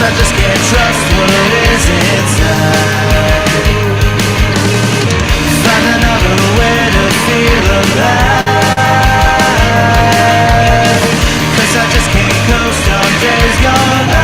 I just can't trust what is inside. Find another way to feel alive, 'cause I just can't coast on days gone by.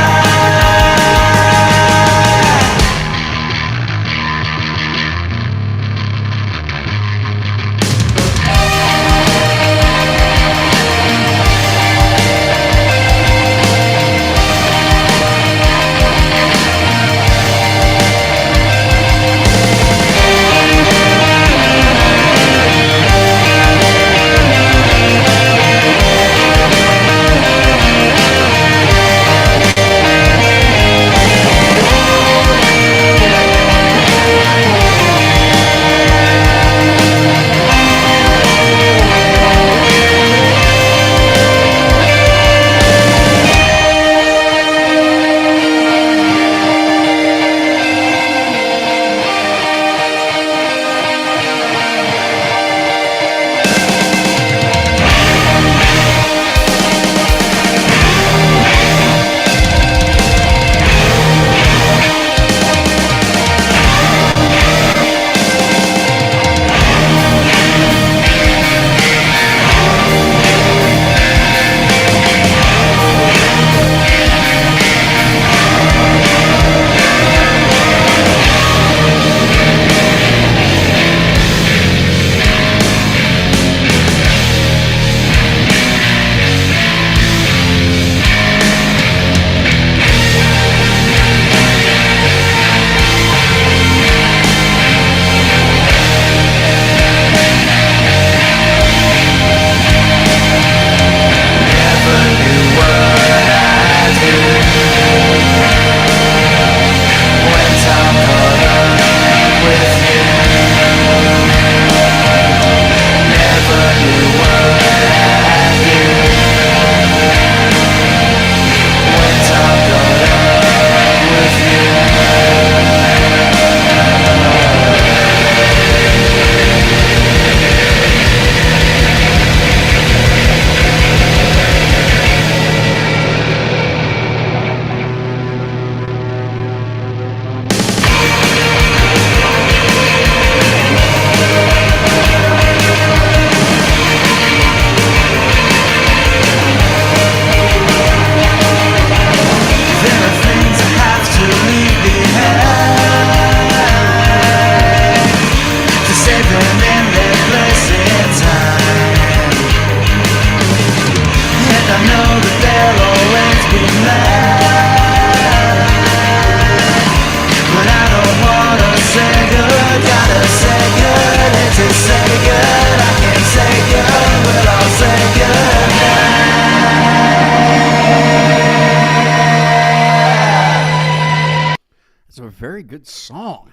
Very good song.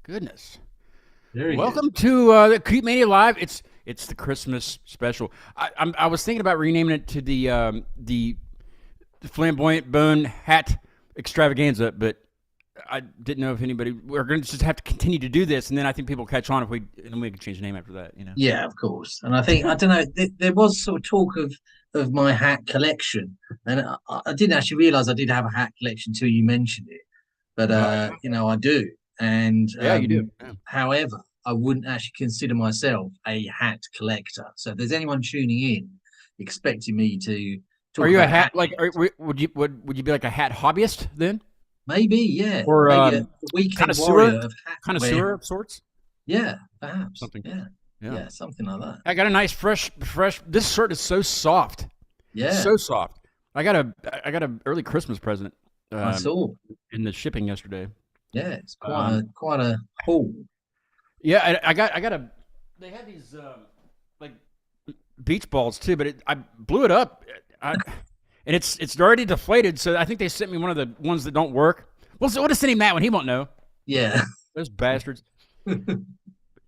Goodness. Very Welcome good. to the Creep Mania Live. It's the Christmas special. I was thinking about renaming it to the Flamboyant Bone Hat Extravaganza, but I didn't know if anybody. We're going to just have to continue to do this, and then I think people will catch on if we can change the name after that. You know. Yeah, of course. And I think I don't know. There was sort of talk of my hat collection, and I didn't actually realize I did have a hat collection till you mentioned it. But I do. And Yeah, you do. Yeah. however, I wouldn't actually consider myself a hat collector. So if there's anyone tuning in expecting me to talk Are you a about hat like? Would you be like a hat hobbyist then, maybe, yeah, or maybe a weekend warrior of hat connoisseur of sorts? Yeah, perhaps. Something. Yeah, something like that. I got a nice fresh. This shirt is so soft. Yeah, So soft. I got a early Christmas present. I saw in the shipping yesterday. Yeah, it's quite a haul. Yeah, I got a. They had these like beach balls too, but I blew it up, and it's already deflated. So I think they sent me one of the ones that don't work. Well, so what is sending that one? He won't know. Yeah, those bastards.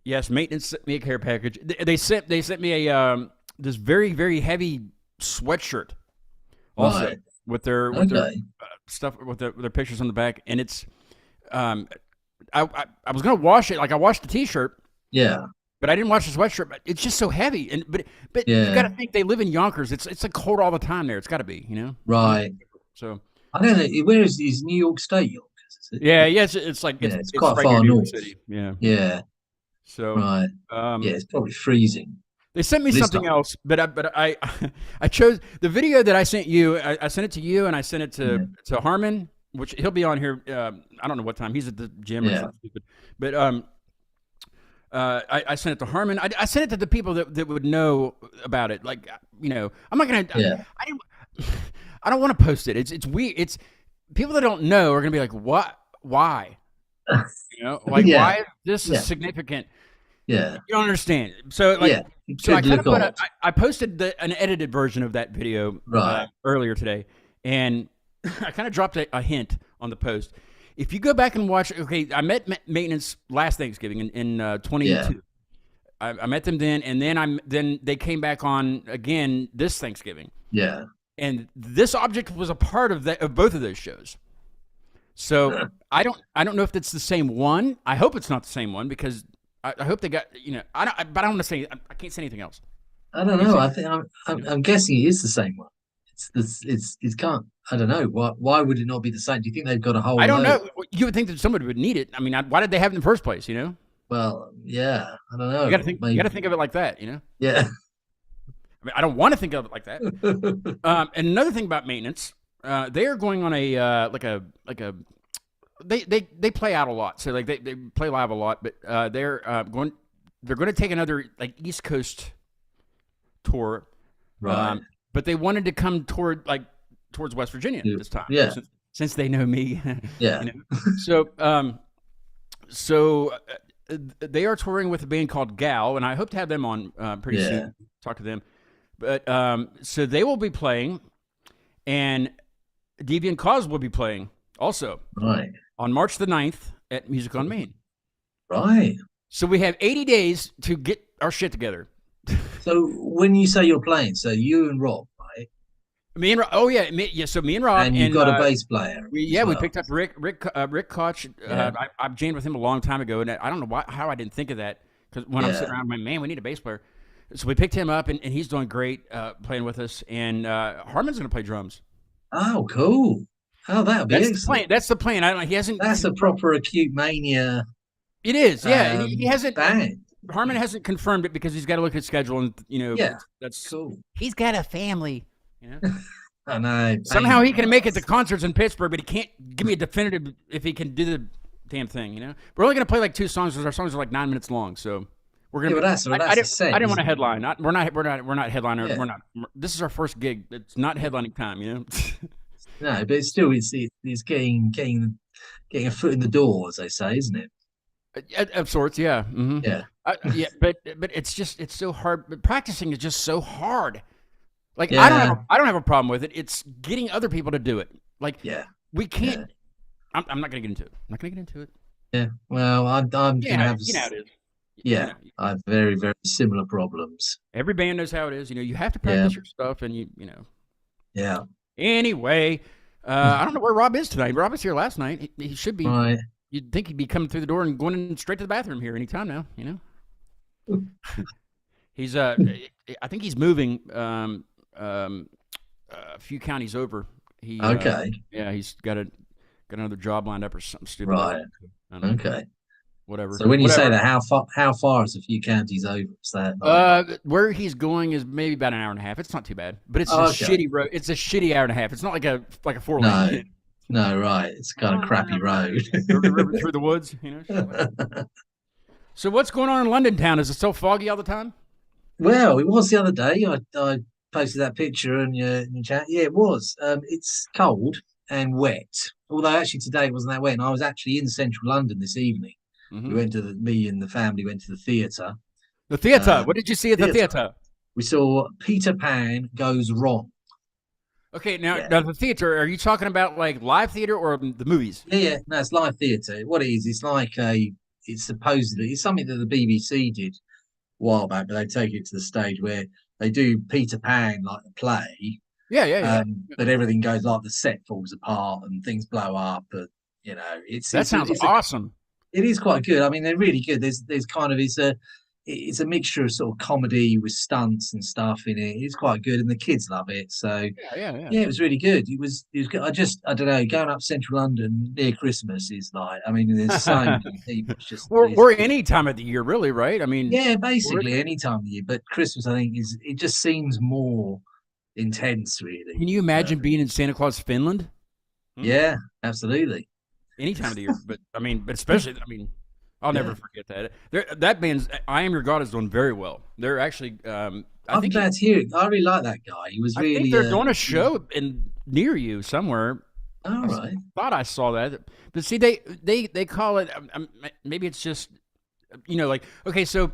Yes, maintenance sent me a care package. They sent me a this very, very heavy sweatshirt also with their stuff with their pictures on the back, and it's I was gonna wash it. Like I washed the t-shirt. Yeah. But I didn't wash the sweatshirt. But it's just so heavy, and but you got to think they live in Yonkers. It's like cold all the time there. It's got to be, you know. Right. So I don't know. Where is New York State, York? Is it? Yeah, yes, it's like Yeah, it's quite right far near New York north. City. Yeah. Yeah, So, right. Yeah, it's probably freezing. they sent me But it's something not. else, but I I chose the video that I sent you. I sent it to you, and I sent it Yeah, to Harmon, which he'll be on here. I don't know what time he's at the gym or yeah, something stupid, but I sent it to Harmon. I sent it to the people that would know about it. Like, I'm not gonna. yeah, I didn't. I don't want to post it. It's weird. It's people that don't know are gonna be like, what? Why? Like yeah, why this is yeah, significant. yeah, You don't understand. So like, yeah. It so I could kind of look put odd. I posted an edited version of that video Right. earlier today, and I kind of dropped a hint on the post. If you go back and watch, okay, I met Maintenance last Thanksgiving in Yeah, 22. I met them then, and then they came back on again this Thanksgiving, yeah. and this object was a part of both of those shows. So I don't know if it's the same one. I hope it's not the same one because I hope they got but I don't want to say I can't say anything else. I don't Can't know. say, I think I'm guessing it is the same one. It's can't. I don't know. Why would it not be the same? Do you think they've got a whole I don't load? know. You would think that somebody would need it. I mean, why did they have it in the first place? Well, yeah. I don't know. You got to think. You Maybe. got to think of it like that. Yeah. I mean, I don't want to think of it like that. And another thing about Maintenance, they are going on a they play out a lot. So like they play live a lot, but they're going to take another like East Coast tour. Right. But they wanted to come towards West Virginia this time. Yeah. Since they know me. Yeah. So they are touring with a band called Gal, and I hope to have them on pretty soon. Talk to them. But so they will be playing, and Deviant Cause will be playing also. Right. On March the 9th at Music on Main. Right. So we have 80 days to get our shit together. So when you say you're playing, so you and Rob, right? Me and Rob, so me and Rob, And you've got a bass player. We picked up Rick Koch. I jammed with him a long time ago, and I don't know how I didn't think of that because when I'm sitting around, I'm like, man, we need a bass player. So we picked him up, and he's doing great playing with us. And Harmon's going to play drums. Oh, cool. Oh, that'll be excellent. That's the plan. I don't know. He hasn't. That's a proper Acute Mania. It is, yeah. He hasn't. Band. Harmon hasn't confirmed it because he's got to look at his schedule, and that's cool. He's got a family. I know. Somehow he can make it to concerts in Pittsburgh, but he can't give me a definitive if he can do the damn thing. We're only going to play like 2 songs because our songs are like 9 minutes long, so. We're gonna. Yeah, but I didn't want to headline. We're not headliner. Yeah. We're not. This is our first gig. It's not headlining time. No, but it's still it's getting a foot in the door, as they say, isn't it? Of sorts, yeah. Mm-hmm. Yeah. But it's so hard. But practicing is just so hard. Like Yeah. I don't have a problem with it. It's getting other people to do it. Like we can't. Yeah. I'm not gonna get into it. I'm not gonna get into it. Yeah. Well, I'm gonna have. You know how it is. Yeah, I have very, very similar problems. Every band knows how it is. You have to practice your stuff, and you know. Yeah. Anyway, I don't know where Rob is tonight. Rob was here last night. He should be. Right. You'd think he'd be coming through the door and going in straight to the bathroom here anytime now. He's I think he's moving a few counties over. Okay. Yeah, he's got another job lined up or something stupid. Right. Okay. Whatever. So when you say that, how far is a few counties over? Is that where he's going is maybe about an hour and a half. It's not too bad, but it's a okay. shitty road. It's a shitty hour and a half. It's not like a 4-lane. No, right. It's kind of crappy road. through the woods, So what's going on in London town? Is it so foggy all the time? Well, it was the other day. I posted that picture in your chat. Yeah, it was. It's cold and wet. Although actually today it wasn't that wet. And I was actually in central London this evening. Mm-hmm. We went to me and the family went to the theatre. The theatre. What did you see at the theatre? We saw Peter Pan Goes Wrong. Okay, now the theatre. Are you talking about like live theatre or the movies? Yeah. No, it's live theatre. What it is, it's like it's supposedly it's something that the BBC did a while back, but they take it to the stage where they do Peter Pan like the play. Yeah. But everything goes like the set falls apart and things blow up. But sounds awesome. It is quite good. I mean, they're really good. There's kind of it's a mixture of sort of comedy with stunts and stuff in it. It's quite good, and the kids love it. So Yeah. yeah, it was really good. It was good. I don't know, going up central London near Christmas is like, I mean, there's so many people. It's just or any time of the year, really, right? I mean, yeah, basically any time of year. But Christmas, I think, it just seems more intense, really. can you imagine being in Santa Claus, Finland? Yeah, absolutely. Any time of the year, but especially, I'll never forget that. That band's "I Am Your God" is doing very well. They're actually, I'm glad to hear it. I really like that guy. He was I really. think they're doing a show near you somewhere. All right. Thought I saw that, but see, they call it. Maybe it's just, like, okay, so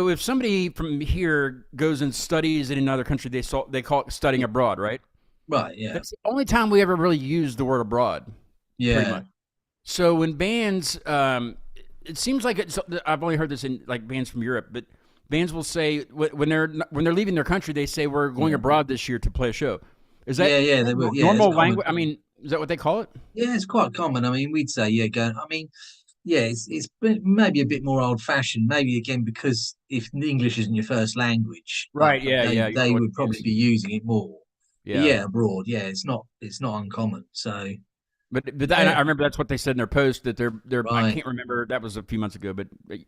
if somebody from here goes and studies in another country, they call it studying abroad, right? Right. Yeah. That's the only time we ever really use the word abroad. Pretty Yeah. much. So when bands, it seems like I've only heard this in like bands from Europe, but bands will say when they're leaving their country, they say we're going abroad this year to play a show. Is that Yeah. They were. Yeah, normal it's language? common. I mean, is that what they call it? Yeah, it's quite common. I mean, we'd say going. I mean, yeah, it's maybe a bit more old fashioned. Maybe again because if English isn't your first language, Right? Yeah. they would probably be using it more. But Yeah. yeah, abroad. Yeah, it's not uncommon. So. But Yeah. I remember that's what they said in their post that they're. I Right. can't remember. That was a few months ago, but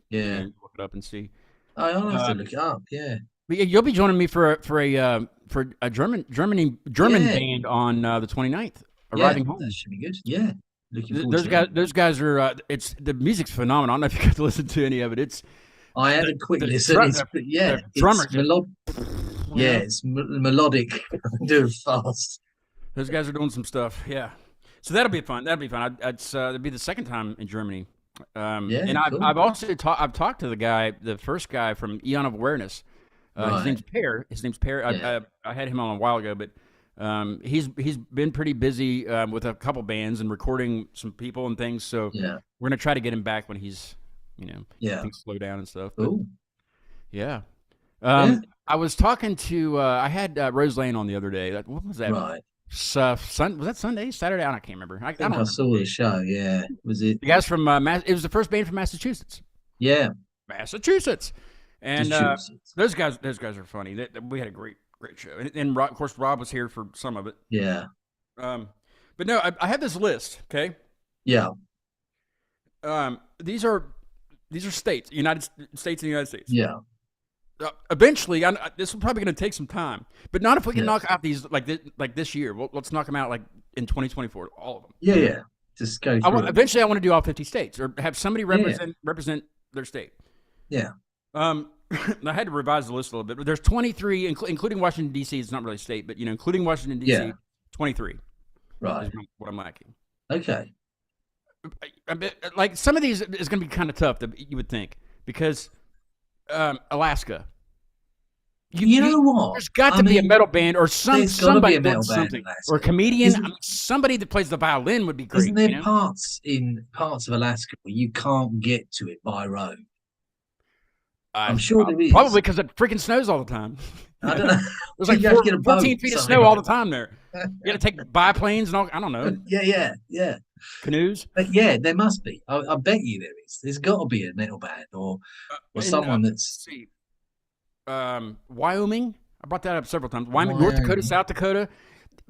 Yeah. look it up and see. I'll have to look it up. Yeah. But yeah, you'll be joining me for a German Yeah. band on the 29th, Yeah, arriving home. that should be good. Yeah. Looking forward to that. Those guys are. It's the music's phenomenal. I don't know if you got to listen to any of it. It's I had a quick the listen. drum- It's, yeah, the drummer it's just- yeah, it's melodic, do fast. Those guys are doing some stuff. Yeah. So that'll be fun. It'll be the second time in Germany. Yeah, And cool. I've also talked to the first guy from Eon of Awareness. His Right. name's Per. Yeah. I had him on a while ago, but he's been pretty busy with a couple bands and recording some people and things. So Yeah, we're gonna try to get him back when he's yeah. things slow down and stuff. But, Cool. yeah. Yeah. I was talking to I had Rose Lane on the other day. What was that? Right. Was that Sunday, Saturday? I can't remember. I I don't think I remember. saw the show. Yeah. Was it? The guys from it was the first band from Massachusetts. Yeah. Massachusetts, and Massachusetts. those guys are funny. We had a great show, and of course Rob was here for some of it. Yeah. But no, I have this list. Okay, Yeah. these are states, United States and the United States. Yeah. Eventually, this is probably going to take some time, but not if we can Yeah. knock out these like this year. Let's knock them out like in 2024, all of them. Yeah. Yeah. Just go through. Eventually, I want to do all 50 states or have somebody represent their state. Yeah. I had to revise the list a little bit, but there's 23, including Washington D.C. It's not really a state, but including Washington D.C., Yeah. 23 Right. is what I'm lacking. Okay. Like some of these is going to be kind of tough, you would think, because Alaska. You know what? There's got to be a metal band or there's gotta be somebody a metal doing band in something, Alaska. or a comedian. Isn't- Somebody that plays the violin would be great. Isn't there parts of Alaska where you can't get to it by road? I'm sure there is. Probably because it freaking snows all the time. I don't know. There's like You have to get a boat 14 feet of somewhere. snow all the time there. You got to take biplanes and all. I don't know, Yeah. canoes. But yeah, there must be. I bet you there is. There's got to be a metal band or someone Let's that's. see. Wyoming. I brought that up several times. Wyoming, North Dakota, Wyoming. South Dakota.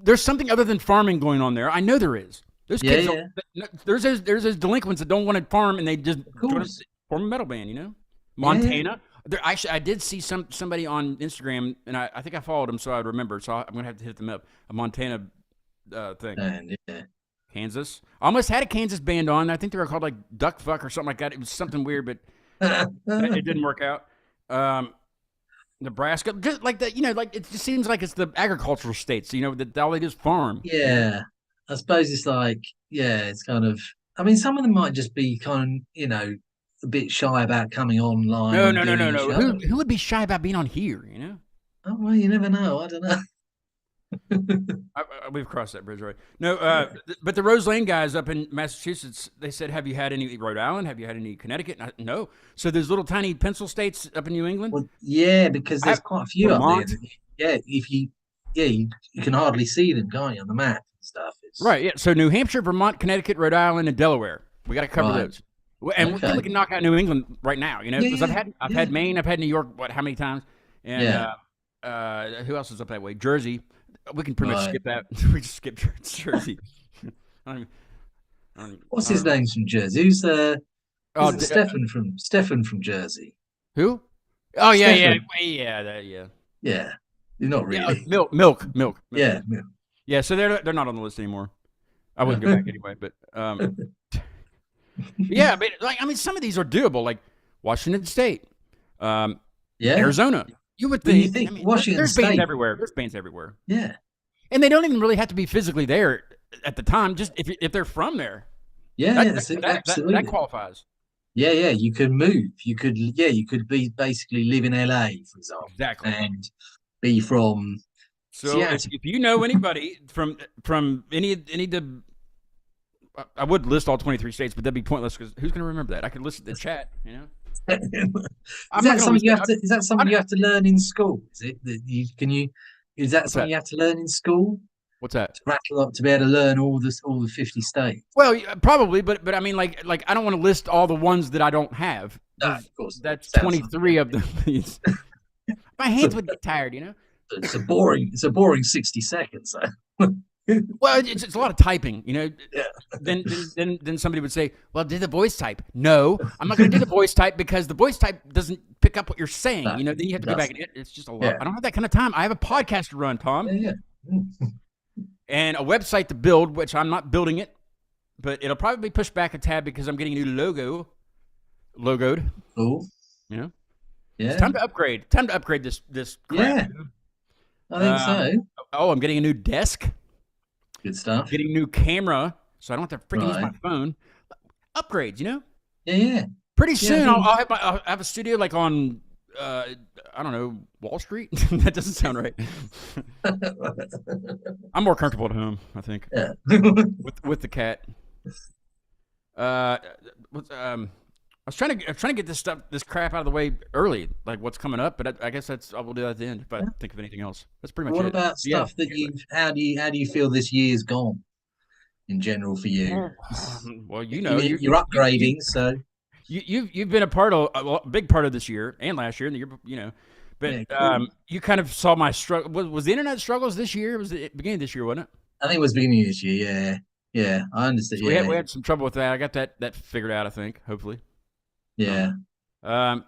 There's something other than farming going on there. I know there is. Those Yeah, kids. yeah. There's those delinquents that don't want to farm and they just course. form a metal band. Montana. There, actually, I did see somebody on Instagram, and I think I followed him, so I would remember. So I'm gonna have to hit them up. A Montana thing. And yeah. Kansas. I almost had a Kansas band on. I think they were called like Duck Fuck or something like that. It was something weird, but it didn't work out. Nebraska, just like that, like it just seems like it's the agricultural states, that all they do is farm. Yeah. I suppose it's like, yeah, it's kind of. I mean, some of them might just be kind of, a bit shy about coming online. No. and doing a show. Who would be shy about being on here? Oh well, you never know. I don't know. We've crossed that bridge, right? No, but the Rose Lane guys up in Massachusetts, they said, "Have you had any Rhode Island? Have you had any Connecticut?" No. So there's little tiny pencil states up in New England. Well, yeah, because there's quite a few up Vermont. there. Yeah, you can hardly see them, can't you, on the map and stuff? It's, Right. Yeah. So New Hampshire, Vermont, Connecticut, Rhode Island, and Delaware. We got to cover Right. those. And we can knock out New England right now, because I've had Maine, I've had New York, how many times? And who else is up that way? Jersey. We can pretty much skip that. We just skip Jersey. What's his name from Jersey? Who's Stefan from Jersey? Who? Oh Stefan. Yeah. You're not really. Milk. Yeah. Yeah. So they're not on the list anymore. I wouldn't go back anyway, but yeah. But some of these are doable, like Washington State, Arizona. You would think, Washington there's State bands everywhere. There's bands everywhere. Yeah. And they don't even really have to be physically there at the time. Just if they're from there. Yeah, absolutely. That qualifies. Yeah. You could move. You could be basically live in LA, for example. Exactly. And be from. So if you know anybody from any of the, I would list all 23 states, but that'd be pointless because who's going to remember that? I could list the chat, Is that something you have to learn in school? Is it that is that something you have to learn in school? What's that? To rattle up to be able to learn all the 50 states. Well, probably, but I mean, like I don't want to list all the ones that I don't have. No, of course. That's 23 of them. My hands would get tired, It's a boring 60 seconds. Well, it's a lot of typing, Yeah. Then somebody would say, "Well, did the voice type?" No, I'm not going to do the voice type because the voice type doesn't pick up what you're saying. Then you have to go back and it's just a lot. Yeah. I don't have that kind of time. I have a podcast to run, Tom. Yeah. And a website to build, which I'm not building it, but it'll probably be pushed back a tab because I'm getting a new logoed. Cool. Yeah. It's time to upgrade. Time to upgrade this crap. Yeah. I think so. Oh, I'm getting a new desk. Good stuff. Getting a new camera, so I don't have to freaking use my phone. Upgrades, Yeah. Pretty soon, I'll have a studio like on, I don't know, Wall Street. That doesn't sound right. I'm more comfortable at home, I think. Yeah. with the cat. I was trying to get this crap out of the way early, like what's coming up. But I guess I will do that at the end if I think of anything else. That's pretty much it. What about stuff that how do you feel this year's gone in general for you? Well, you're upgrading, so you've been a big part of this year and last year and the year, But cool. You kind of saw my struggle. Was the internet struggles this year? Was it beginning of this year, wasn't it? I think it was beginning of this year. Yeah. I understand. So we had some trouble with that. I got that figured out. I think hopefully. Yeah. Then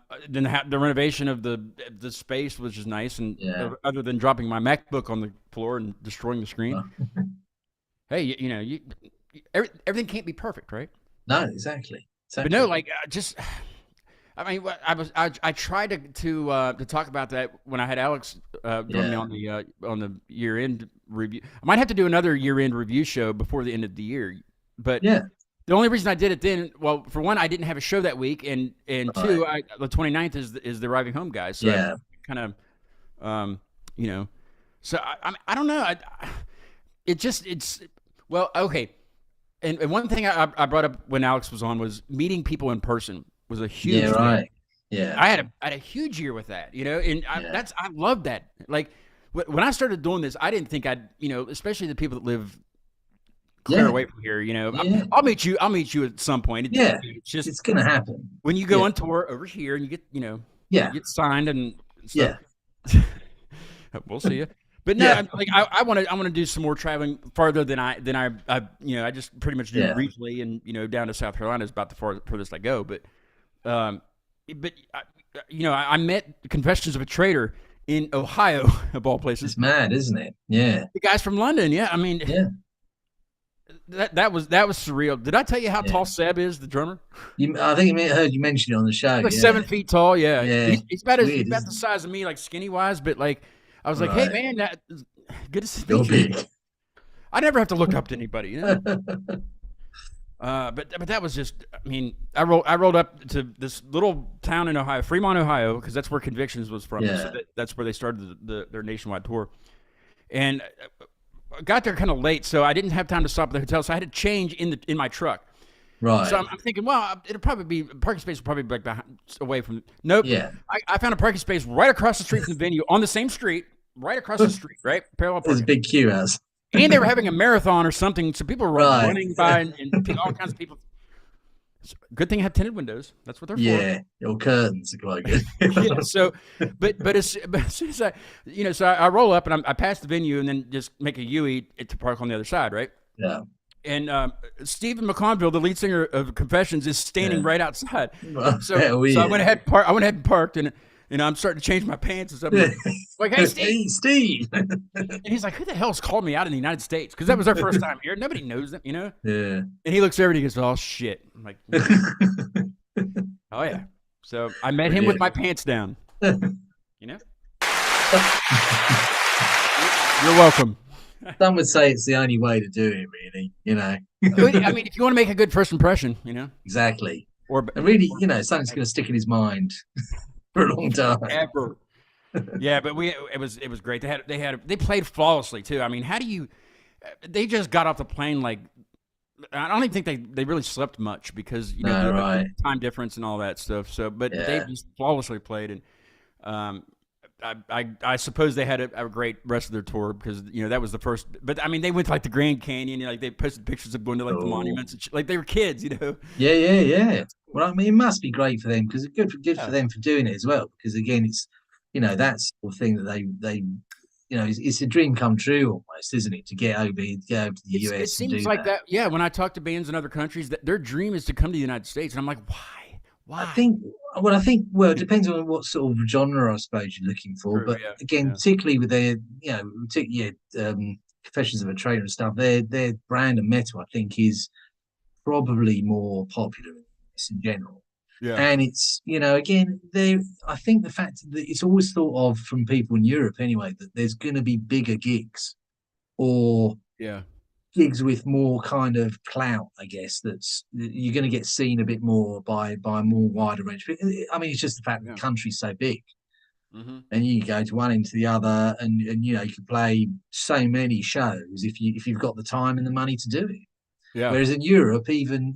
the renovation of the space was just nice, and other than dropping my MacBook on the floor and destroying the screen, hey, everything can't be perfect, right? No, exactly. But no, I tried to talk about that when I had Alex join me on the year end review. I might have to do another year end review show before the end of the year, but the only reason I did it then, well, for one, I didn't have a show that week, and two, the 29th is the Arriving Home guys. So kind of, So I don't know. Well, okay. And one thing I brought up when Alex was on was meeting people in person was a huge thing. Right. Yeah. I had a huge year with that, and I love that. Like when I started doing this, I didn't think I'd, especially the people that live clear away from here, I'll meet you at some point. It's gonna happen when you go on tour over here and you get, you get signed and stuff. We'll see you. But no, I want to do some more traveling farther than I I just pretty much do regionally, and down to South Carolina is about the furthest I go. But I met Confessions of a Traitor in Ohio, of all places. It's mad, isn't it? Yeah, the guys from London. Yeah, I mean, that was surreal. Did I tell you how tall Seb is, the drummer? I think I heard you mention it on the show. He's like 7 feet tall. Yeah. He's about the size of me, like skinny wise, but like I was like, hey man, that good to see you. I never have to look up to anybody, But that was just, I mean, I rolled up to this little town in Ohio, Fremont, Ohio, because that's where Convictions was from. So that's where they started their nationwide tour, and I got there kind of late, so I didn't have time to stop at the hotel, so I had to change in my truck. Right. So I'm thinking, well, it'll probably be parking space will probably be away from. Nope. Yeah. I found a parking space right across the street from the venue on the same street, right across the street, right? Parallel parking. There's a big queue house. And they were having a marathon or something, so people were running by and all kinds of people. Good thing I have tinted windows. That's what they're for. Yeah, your curtains are quite good. Yeah. So, but as soon as I roll up and I pass the venue and then just make a U-E to park on the other side, right? Yeah. And Stephen McConville, the lead singer of Confessions, is standing right outside. So I went ahead and parked, and I'm starting to change my pants and stuff. Like, hey, Steve. Hey, Steve. And he's like, who the hell's called me out in the United States? Because that was our first time here. Nobody knows them, Yeah. And he looks over and he goes, oh, shit. I'm like, oh, yeah. So I met him with my pants down. You're welcome. Some would say it's the only way to do it, really. I mean, if you want to make a good first impression, Exactly. and really, something's going to stick in his mind for a long time. Ever. Yeah, but it was great. They played flawlessly too. I mean, how do you? They just got off the plane like. I don't even think they really slept much because the time difference and all that stuff. So, but they just flawlessly played, and I suppose they had a great rest of their tour because that was the first. But I mean, they went to like the Grand Canyon. Like they posted pictures of going to like the monuments, and like they were kids. Yeah. Well, I mean, it must be great for them because it's good for them for doing it as well. Because again, it's that sort of thing that they it's a dream come true almost, isn't it? To get over to the US. It seems like that. Yeah, when I talk to bands in other countries, that their dream is to come to the United States, and I'm like, why? Why? I think it depends on what sort of genre I suppose you're looking for. True, but again, particularly with their Confessions of a Traitor and stuff, their brand of metal I think is probably more popular in general. Yeah. And it's, again, I think the fact that it's always thought of from people in Europe anyway, that there's going to be bigger gigs or gigs with more kind of clout, I guess, you're going to get seen a bit more by a more wider range. I mean, it's just the fact that the country's so big. Mm-hmm. And you go to one end to the other and you can play so many shows if you've got the time and the money to do it. Yeah. Whereas in Europe, even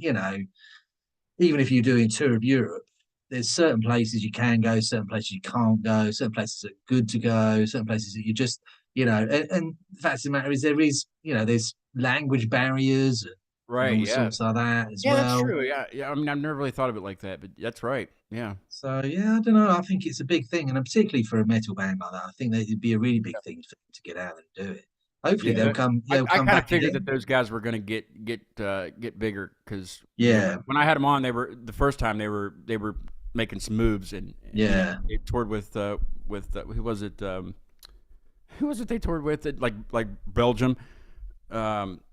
if you're doing a tour of Europe, there's certain places you can go, certain places you can't go, certain places that are good to go, certain places that you just, and the fact of the matter is there's language barriers and all sorts like that as well. Yeah, that's true. Yeah. I mean, I've never really thought of it like that, but that's right. Yeah. So, I don't know. I think it's a big thing, and particularly for a metal band like that, I think that it'd be a really big thing for them to get out and do it. Hopefully they'll come. I kind of figured that those guys were going to get bigger because when I had them on, the first time they were making some moves and they toured with who was it? Who was it they toured with? Like Belgium.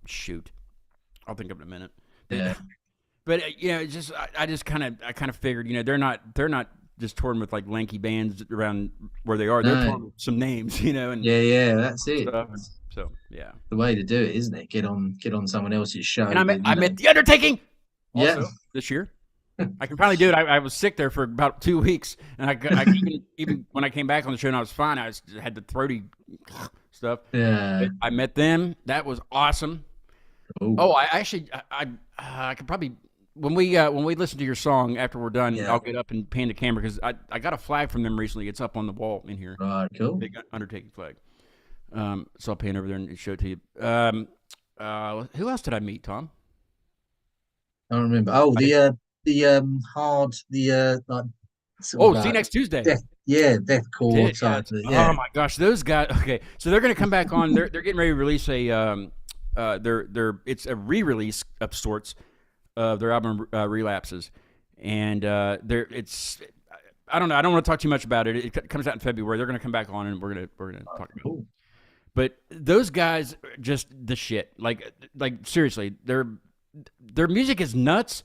Shoot, I'll think of it in a minute. Yeah. But I just kind of figured they're not just touring with like lanky bands around where they are. They're touring with some names, and that's it. Stuff. So the way to do it, isn't it? Get on someone else's show. And I met The Undertaking. Also, this year. I can finally do it. I was sick there for about 2 weeks, and I even when I came back on the show and I was fine, I had the throaty stuff. Yeah, but I met them. That was awesome. Ooh. Oh, I could probably when we listen to your song after we're done, I'll get up and pan the camera because I got a flag from them recently. It's up on the wall in here. Right, cool. Big Undertaking flag. So I'll pan over there and show it to you. Who else did I meet, Tom? I don't remember. Oh, see next Tuesday. Deathcore. Oh my gosh, those guys. Okay, so they're going to come back on. They're getting ready to release it's a re-release of sorts of their album Relapses, and it's. I don't know. I don't want to talk too much about it. It comes out in February. They're going to come back on, and we're gonna talk about it. But those guys are just the shit. Like seriously, their music is nuts.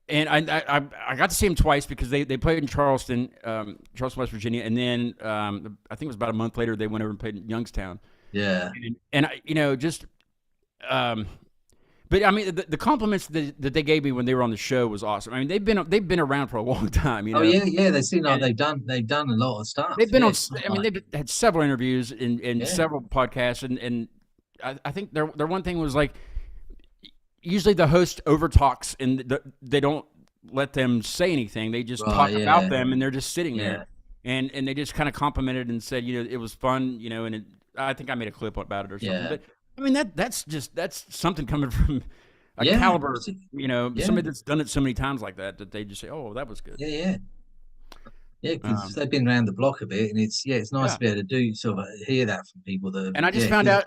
And I got to see them twice because they played in Charleston, West Virginia, and then I think it was about a month later they went over and played in Youngstown. Yeah. And but I mean the compliments that they gave me when they were on the show was awesome. I mean they've been around for a long time. Oh yeah. They seem like they've done a lot of stuff. They've been on. I mean they've had several interviews and several podcasts, and I think their one thing was like. Usually the host overtalks and they don't let them say anything. They just talk about them and they're just sitting there. And they just kind of complimented and said, it was fun, and I think I made a clip about it or something. But I mean, that's something coming from a Yeah. caliber, you know, Yeah. somebody that's done it so many times like that they just say, "Oh, that was good." Yeah. Because they've been around the block a bit, and it's nice to be able to do sort of hear that from people that. And I just found out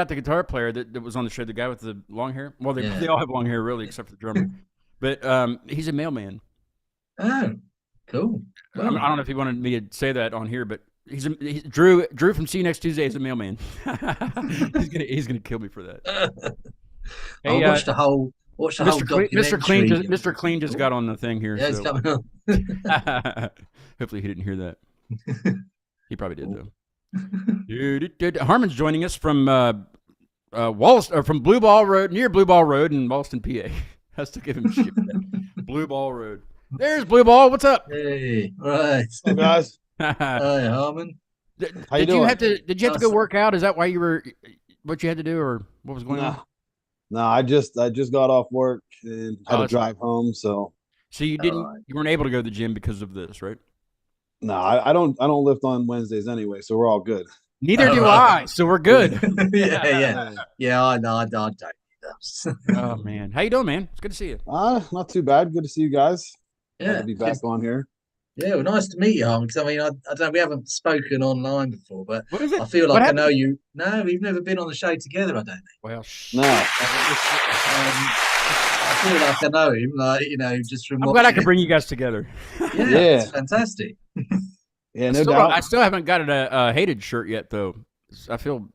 the guitar player that was on the show, the guy with the long hair. Well, they all have long hair, really, except for the drummer. But he's a mailman. Oh, cool. Well, I don't know if he wanted me to say that on here, but Drew from See You Next Tuesday is a mailman. he's gonna kill me for that. Hey, I watched the whole documentary. Mr. Clean just got on the thing here. Yeah, it's coming on. Hopefully he didn't hear that. He probably did though. Harmon's joining us from from Blue Ball Road, near Blue Ball Road in Boston, PA. Has to give him shit. Blue Ball Road. There's Blue Ball. What's up? Hey, right. Hey guys. Hi, Harmon. Did you have to go work out? Is that why you were what you had to do, or what was going on? No, I just got off work and had to drive home. So you weren't able to go to the gym because of this, right? No, I don't lift on Wednesdays anyway, so we're all good. Neither do I, so we're good. Yeah. I don't do that. Oh man, how you doing, man? It's good to see you. Not too bad. Good to see you guys. Yeah, to be back on here. Yeah, well, nice to meet you, Harmon. Because I mean, I don't know, we haven't spoken online before, but what is it? I feel like I know you. No, we've never been on the show together. I don't think. Well, no. I feel like I know him, just from. I'm glad I could bring you guys together. Yeah, it's fantastic. Yeah, no doubt. I still haven't got a hated shirt yet, though. I feel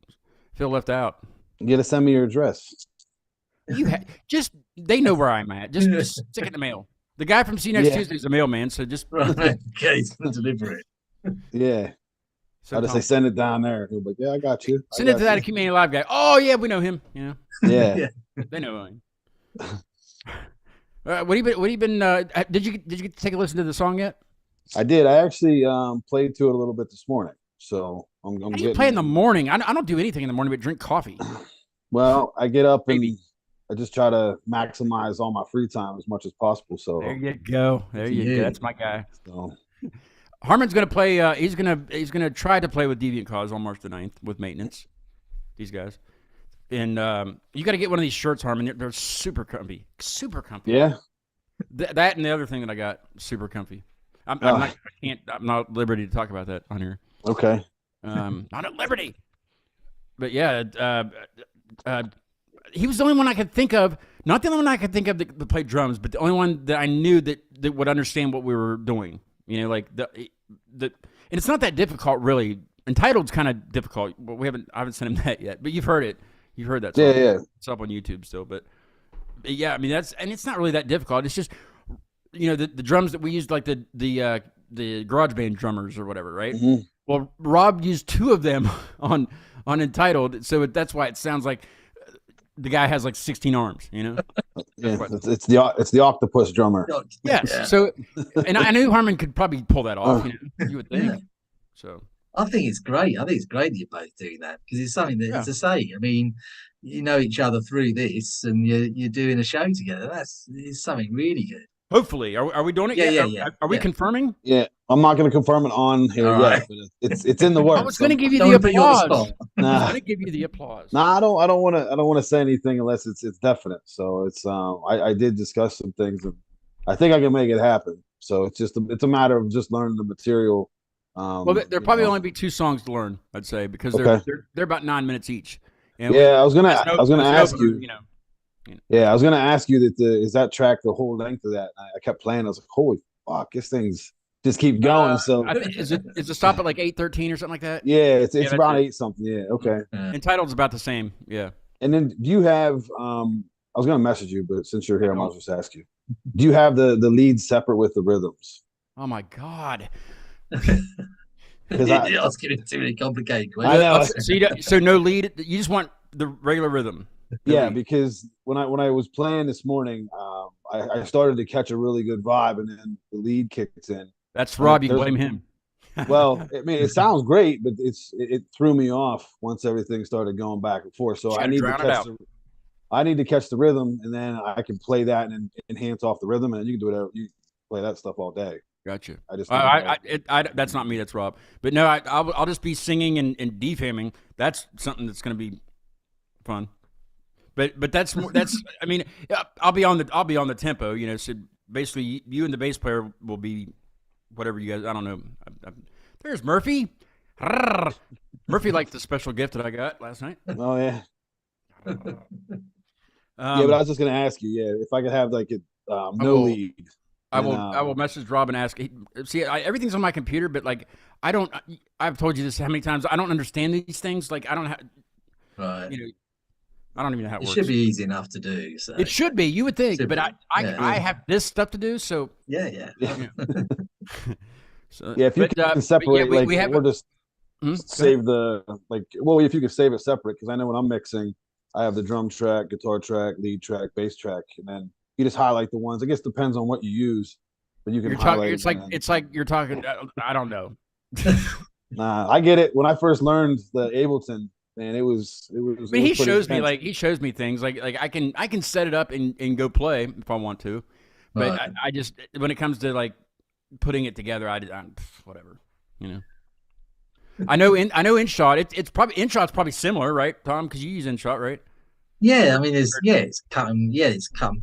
left out. You gotta send me your address. They know where I'm at. Just stick it in the mail. The guy from See You Next Tuesday is a mailman, so just okay, he's gonna deliver it. Yeah. I'll just say send it down there. He'll be like, yeah, I got you. Send it to that Community Live guy. Oh yeah, we know him. You know. Yeah. They know him. What have you been? Did you get to take a listen to the song yet? I did. I actually played to it a little bit this morning. So I'm How do you play in the morning? I don't do anything in the morning but drink coffee. Well, I get up and I just try to maximize all my free time as much as possible. So there you go. Go. That's my guy. So Harmon's gonna play. He's gonna try to play with Deviant Cause on March the 9th with Maintenance. These guys. And you got to get one of these shirts, Harmon. They're super comfy. Super comfy. Yeah. That and the other thing that I got, super comfy. I'm not at liberty to talk about that on here. Okay. Not at liberty. But yeah, he was the only one I could think of. Not the only one I could think of that played drums, but the only one that I knew that would understand what we were doing. You know, like and it's not that difficult, really. Entitled's kind of difficult, but I haven't sent him that yet. But you've heard it. You've heard that song. Yeah. It's up on YouTube still, but yeah, I mean it's not really that difficult. It's just the drums that we used, like the garage band drummers or whatever, right? Mm-hmm. Well, Rob used 2 of them on Entitled, so that's why it sounds like the guy has like 16 arms, you know? Yeah, it's the octopus drummer. Yes. Yeah. So, and I knew Harmon could probably pull that off. You would think. Yeah. So I think it's great. I think it's great that you're both doing that because it's something that to say. I mean, you know each other through this, and you're doing a show together. It's something really good. Hopefully, are we doing it yet? Yeah. Are we confirming? Yeah, I'm not going to confirm it on here yet, but it's in the works. I was going to give you the applause. Nah. I was going to give you the applause. Nah, I don't want to say anything unless it's definite. So it's I did discuss some things, and I think I can make it happen. So it's a matter of just learning the material. Well, there'll probably only be 2 songs to learn, I'd say, because they're about 9 minutes each. And I was gonna ask you. Yeah, I was gonna ask you is that track the whole length of that? I kept playing. I was like, holy fuck, this thing's just keep going. So is it stop at like 8:13 or something like that? Yeah, it's around 8 something. Yeah, okay. Entitled's about the same. Yeah. And then do you have? I was gonna message you, but since you're here, I might just ask you. Do you have the leads separate with the rhythms? Oh my god. You're asking it too many complicated questions. I know. So no lead. You just want the regular rhythm. Yeah, because when I was playing this morning, I started to catch a really good vibe, and then the lead kicks in. That's Rob. You can blame him. Well, I mean, it sounds great, but it threw me off once everything started going back and forth. So I need to catch the rhythm, and then I can play that and enhance off the rhythm, and you can do whatever you play that stuff all day. Gotcha. I just that's not me. That's Rob. But no, I'll just be singing and defamming. That's something that's going to be fun. But that's I mean, I'll be on the tempo, you know. So basically, you and the bass player will be whatever you guys. I don't know. There's Murphy. Murphy liked the special gift that I got last night. Oh yeah. Yeah, but I was just gonna ask you, yeah, if I could have like a lead. I will message Rob and ask. See, everything's on my computer, but like I've told you this how many times. I don't understand these things. Like I don't have. Right. You know, I don't even know how it works. It should be easy enough to do. So. It should be. You would think, but I have this stuff to do. So yeah. So, yeah, if you can separate, we have, or just save the if you could save it separate, because I know when I'm mixing, I have the drum track, guitar track, lead track, bass track, and then you just highlight the ones. I guess it depends on what you use, but you can highlight. It's like you're talking. I don't know. Nah, I get it. When I first learned the Ableton, man, it was. I mean, he shows me things like I can set it up and go play if I want to, but right. I just when it comes to like putting it together, I'm whatever, you know. I know InShot. It's probably InShot's probably similar, right, Tom? Because you use InShot, right? Yeah, I mean, it's cut and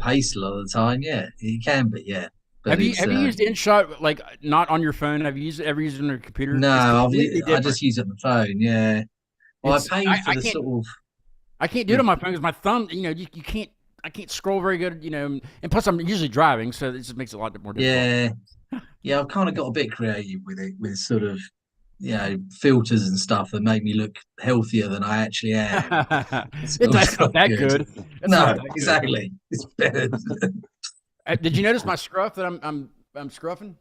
paste a lot of the time. Yeah, it can be. Yeah. But have you used InShot like not on your phone? Have you ever used it on your computer? No, I just use it on the phone. Yeah. Well, I paid for the sort of. I can't do it on my phone because my thumb. You know, you can't. I can't scroll very good. You know, and plus I'm usually driving, so it just makes it a lot more difficult. Yeah. I've kind of got a bit creative with it, with sort of, you know, filters and stuff that make me look healthier than I actually am. That's not that good. Exactly. It's better. Did you notice my scruff that I'm scruffing?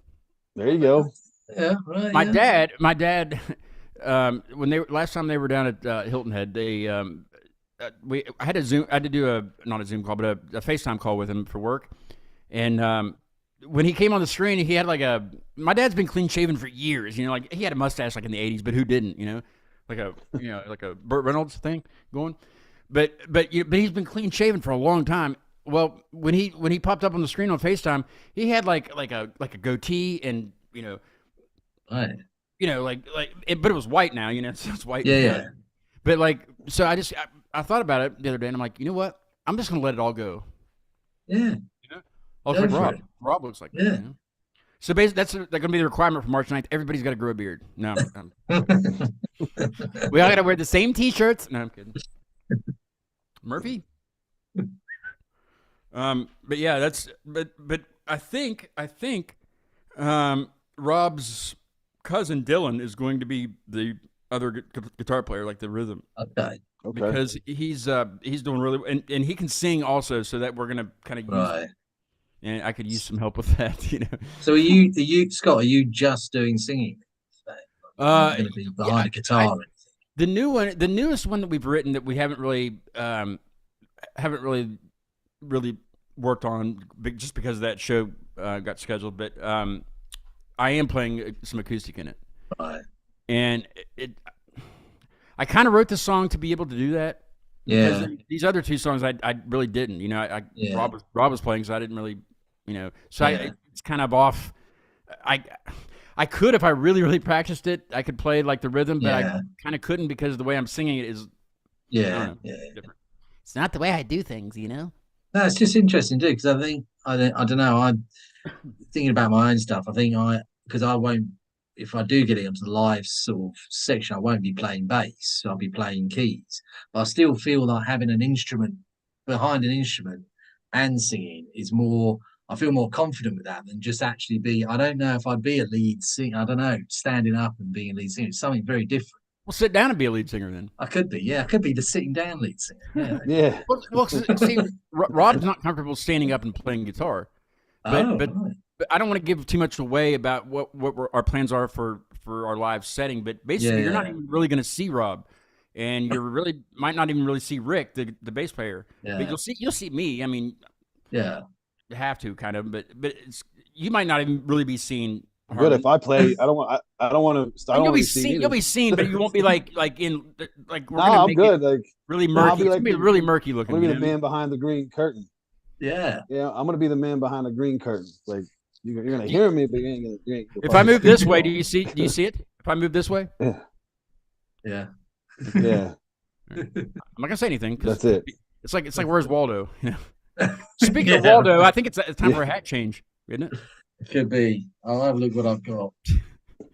There you go. Yeah, right. My dad, when last time they were down at Hilton Head, I had to do not a Zoom call, but a FaceTime call with him for work, and when he came on the screen, he had my dad's been clean shaven for years, you know, like he had a mustache like in the 80s, but who didn't, you know, like a Burt Reynolds thing going, but he's been clean shaven for a long time. Well, when he popped up on the screen on FaceTime, he had like a goatee and, you know, right. You know, but it was white now, you know, so it's white. Yeah. But so I thought about it the other day, and I'm like, you know what? I'm just gonna let it all go. Yeah. You know? I was like, Rob looks like that. You know? So basically, that's gonna be the requirement for March 9th. Everybody's got to grow a beard. No, we all got to wear the same T-shirts. No, I'm kidding. Murphy. But yeah, but I think Rob's cousin Dylan is going to be the other guitar player, like the rhythm. Okay. Because he's doing really, and he can sing also, so that we're gonna kind of use. Right. And I could use some help with that, you know. So are you Scott? Are you just doing singing? Going to be behind a guitar. The newest one that we've written that we haven't really worked on, just because that show got scheduled. But I am playing some acoustic in it, right? And I kind of wrote the song to be able to do that. Yeah. These other two songs, I really didn't. You know, Rob was playing, so I didn't really, you know. So it's kind of off. I could, if I really, really practiced it, I could play like the rhythm, but I kind of couldn't because the way I'm singing it is. Different. It's not the way I do things, you know. No, it's just interesting too, because I don't know. I'm thinking about my own stuff. I think because I won't. If I do get it onto the live sort of section, I won't be playing bass. So I'll be playing keys. But I still feel like having an instrument behind an instrument and singing is more. I feel more confident with that than just actually be. I don't know if I'd be a lead singer. I don't know, standing up and being a lead singer. It's something very different. Well, sit down and be a lead singer then. I could be, yeah. I could be the sitting down lead singer. Yeah. Well, see, Rob's not comfortable standing up and playing guitar, but I don't want to give too much away about what our plans are for our live setting. But basically, you're not even really going to see Rob, and you really might not even really see Rick, the bass player. Yeah. But you'll see me. I mean, yeah, you have to kind of, but you might not even really be seen. Good if I play. I don't want to. You'll be seen. You'll be seen, but you won't be like in like. We're I'm good. Like really murky. It's gonna be really murky looking. I'm gonna be the man behind the green curtain. Yeah. Yeah, I'm gonna be the man behind the green curtain. Like you're gonna hear me, but you ain't gonna. If I move this way, do you see it? If I move this way. Yeah. Yeah. I'm not gonna say anything. That's it. It's like where's Waldo? Speaking of Waldo, I think it's time for a hat change, isn't it? It could be. I'll have a look what I've got.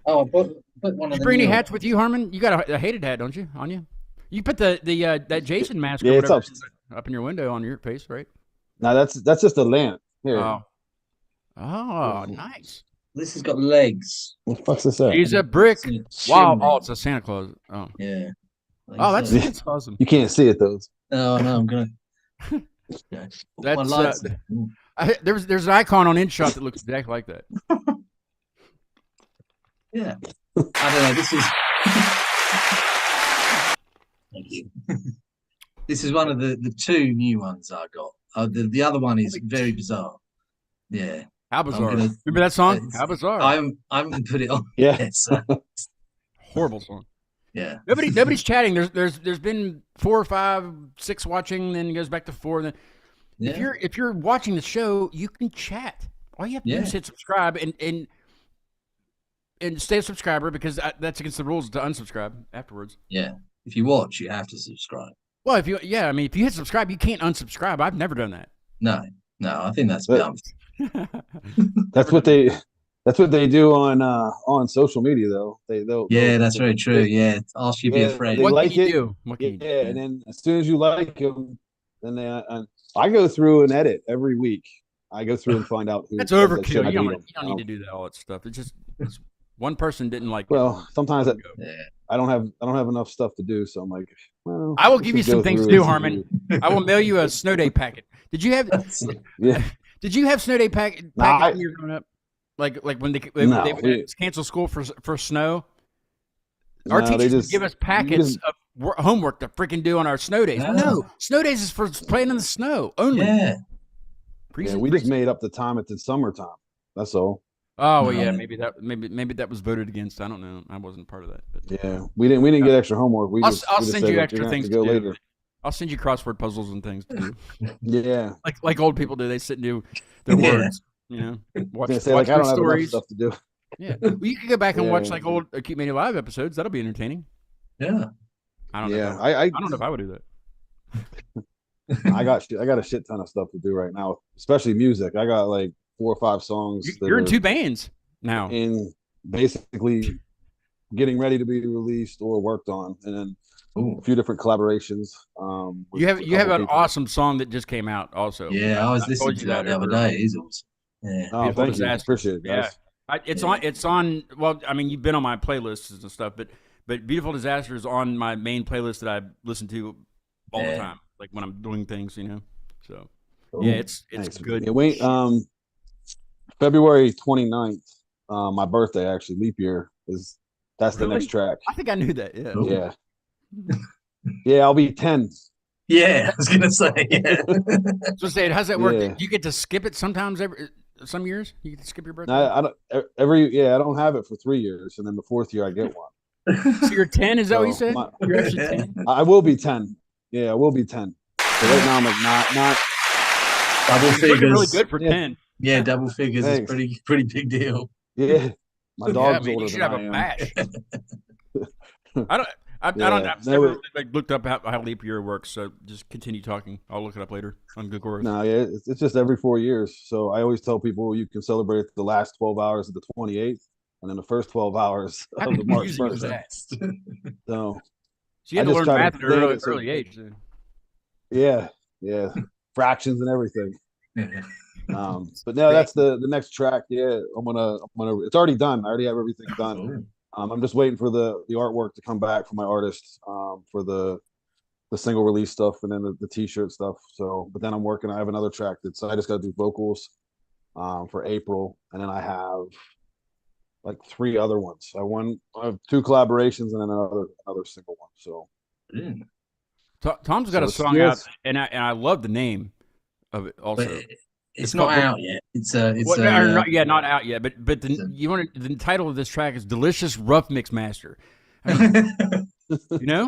Oh, I put one Did of you bring any new hats with you, Harmon? You got a hated hat, don't you, on you? You put the that Jason mask or Yeah, it's whatever up in your window on your face, right? No, that's just a lamp. Here. Oh, nice. This has got legs. What the fuck's this at? He's a brick. Wow. Oh, it's a Santa Claus. Oh. Yeah. Oh, that's awesome. You can't see it though. Oh no, I'm gonna. Yeah. That's there's an icon on InShot that looks exactly like that. Yeah. I don't know. This is. Thank you. This is one of the two new ones I got. The other one is very bizarre. Yeah. How bizarre! Remember that song? How bizarre! I haven't put it on. Yeah. Yet, so. Horrible song. Yeah. Nobody's chatting. There's been 4 or 5, 6 watching, then it goes back to 4. Then if you're watching the show, you can chat. All you have to do is hit subscribe and stay a subscriber because that's against the rules to unsubscribe afterwards. Yeah. If you watch, you have to subscribe. Well, if you hit subscribe, you can't unsubscribe. I've never done that. No, I think that's dumb. That's what they do on social media though. They'll that's very true. Yeah, ask you to be a friend. What like can you it. do? What can you do? And then as soon as you like them, then I go through and edit every week. I go through and find out who. That's overkill. You don't need to do that, all that stuff. It's just one person didn't like. Well, sometimes I don't have enough stuff to do, so I'm like, well, I will give you some things to do, Harmon. I will mail you a snow day packet. Did you have? Did you have snow day packets when you were growing up? Like when they would cancel school for snow? Our teachers would give us packets of homework to freaking do on our snow days. No, snow days is for playing in the snow only. Yeah. We just made up the time at the summertime. That's all. Oh well, yeah, maybe that was voted against. I don't know. I wasn't part of that. But. Yeah, we didn't get extra homework. I'll send you extra things to do later. I'll send you crossword puzzles and things to do. Yeah, like old people do. They sit and do their words. You know, watch I don't have enough stuff to do. Yeah, well, you can go back and watch like old Acute Mania Live episodes. That'll be entertaining. Yeah, I don't know. Yeah, I don't know if I would do that. I got a shit ton of stuff to do right now, especially music. I got like 4 or 5 songs. You're in 2 bands now. And basically getting ready to be released or worked on, and then a few different collaborations. You have an awesome song that just came out also. Yeah, I was listening to that the other day. He's awesome. Yeah. Oh, thank you. Appreciate it, guys. Yeah. It's on. Well, I mean, you've been on my playlists and stuff, but Beautiful Disaster is on my main playlist that I listen to all the time, like when I'm doing things, you know. So yeah, it's good. Yeah, February 29th, my birthday, actually, leap year, that's the next track. I think I knew that. Yeah. Yeah. Yeah, I'll be 10. Yeah, I was gonna say. Yeah. So say, how's that work? Yeah. You get to skip it sometimes. Some years you get to skip your birthday. I don't have it for 3 years, and then the 4th year I get one. So you're 10. Is that what you said? You're actually 10. I will be 10. Yeah, I will be 10. So right now I'm like not. Double figures. Really good for 10. Yeah, double figures is pretty big deal. Yeah, my dog's older you should than have I a am. bash. I've never really looked up how leap year works. So just continue talking. I'll look it up later on Google Earth. No, yeah, it's just every 4 years. So I always tell people you can celebrate the last 12 hours of the 28th, and then the first 12 hours of the March 1st. So you had to learn math at an early age. Then. Yeah, fractions and everything. But no, that's the next track. Yeah, I'm gonna. It's already done. I already have everything done. I'm just waiting for the artwork to come back from my artist for the single release stuff and then the t-shirt stuff. So, but then I have another track I just got to do vocals for April, and then I have like 3 other ones. I have 2 collaborations and then another single one. So, Tom's got a song out, and I love the name of it also. But it's not out yet. Not out yet. But the title of this track is "Delicious Rough Mix Master." You know,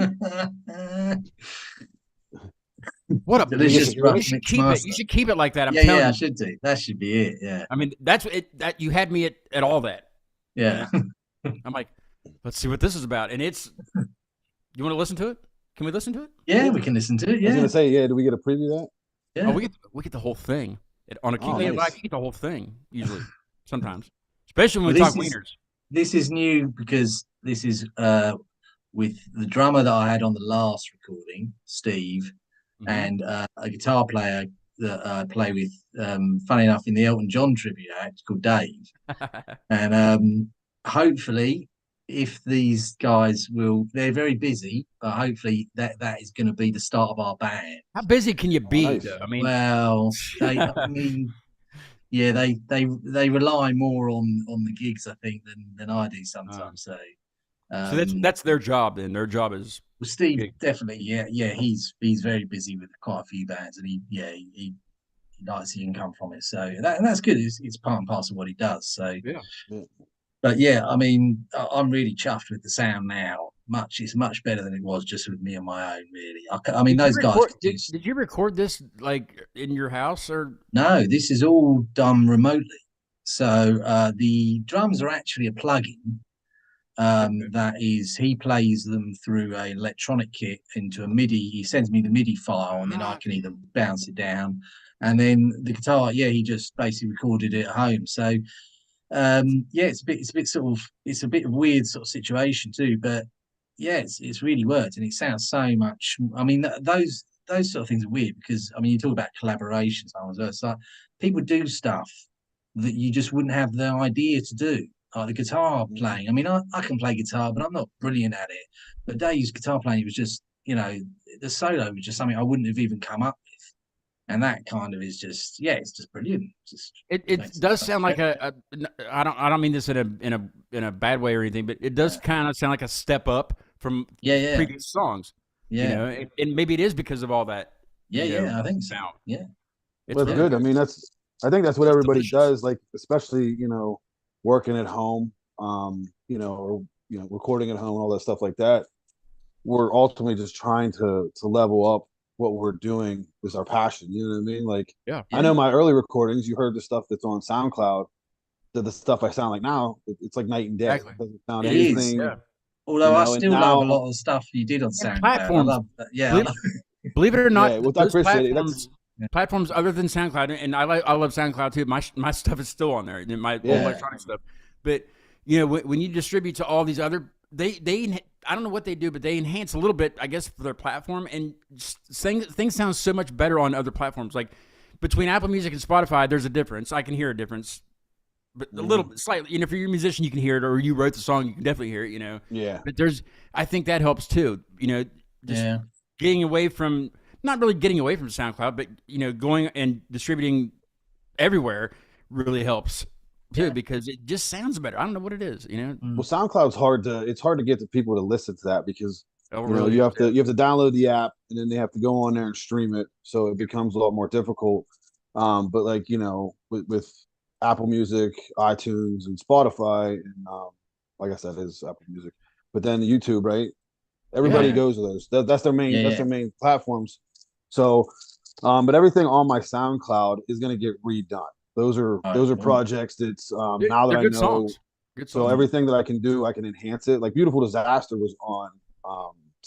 what a delicious rough mix master. You should keep it like that. I'm telling you. I should do. That should be it. Yeah. I mean, that's it. That you had me at all that. Yeah. I'm like, let's see what this is about, and it's. You want to listen to it? Can we listen to it? Yeah, we can listen to it. I was Yeah, gonna say, yeah. Do we get a preview of that? yeah. Oh, we get the whole thing on a Oh, you know, nice. I get the whole thing usually. Sometimes, especially when Well, we talk wieners. this is new because this is with the drummer that I had on the last recording, Steve, and a guitar player that I play with. Funny enough, in the Elton John tribute act, called Dave, and hopefully, if these guys they're very busy, but hopefully that is going to be the start of our band. How busy can you be? Nice. I mean, Well, I mean, yeah, they rely more on the gigs, I think, than I do sometimes. So, so that's their job. Then their job is well, Steve gig. definitely, yeah, he's very busy with quite a few bands, and he likes the income from it. So and that's good. It's part and parcel of what he does. So, Yeah. but yeah, I mean, I'm really chuffed with the sound now. It's much better than it was just with me on my own. Really, I mean, those guys. Did you record this like in your house or? No, this is all done remotely. So the drums are actually a plugin. That is, he plays them through an electronic kit into a MIDI. He sends me the MIDI file, and then I can either bounce it down. And then the guitar, yeah, he just basically recorded it at home. So yeah, it's a bit of weird sort of situation too. But yeah, it's really worked, and it sounds so much. I mean, those sort of things are weird because I mean, you talk about collaborations. It's like people do stuff that you just wouldn't have the idea to do. Like the guitar playing. I mean, I can play guitar, but I'm not brilliant at it. But Dave's guitar playing, it was just, the solo was just something I wouldn't have even come up with. And that kind of is just, yeah, it's just brilliant. It does sound like I don't mean this in a bad way or anything, but it does kind of sound like a step up from previous songs. Yeah. You know, and maybe it is because of all that. Yeah, I think so. Sound. Yeah. It's Well, really good. I mean, I think that's what everybody delicious. does. Like, especially working at home, or recording at home and all that stuff like that. We're ultimately just trying to level up what we're doing is our passion. You know what I mean? Like, Yeah. I know my early recordings. You heard the stuff that's on SoundCloud. The stuff I sound like now, it's like night and day. Exactly. It doesn't sound It anything. is. Yeah. Although I and still love a now- lot of the stuff you did on SoundCloud. platforms. I love that. Yeah. Believe it or not, Yeah, well, I those appreciate it. platforms other than SoundCloud, and I love SoundCloud too. My stuff is still on there, my old electronic stuff. But when you distribute to all these other, they I don't know what they do, but they enhance a little bit, I guess, for their platform, and things sound so much better on other platforms. Like between Apple Music and Spotify, there's a difference. I can hear a difference, but a little bit slightly. If you're a musician, you can hear it, or you wrote the song, you can definitely hear it. Yeah. But I think that helps too. Getting away from. Not really getting away from SoundCloud, but going and distributing everywhere really helps too because it just sounds better. I don't know what it is, Well, SoundCloud's hard to get the people to listen to that because you have to download the app and then they have to go on there and stream it, so it becomes a lot more difficult. But like with Apple Music, iTunes, and Spotify, and like I said, is Apple Music, but then YouTube, right? Everybody goes to those. That's their main. That's their main platforms. So, but everything on my SoundCloud is going to get redone. Those are projects that's now that I know. Good songs. So everything that I can do, I can enhance it. Like Beautiful Disaster was on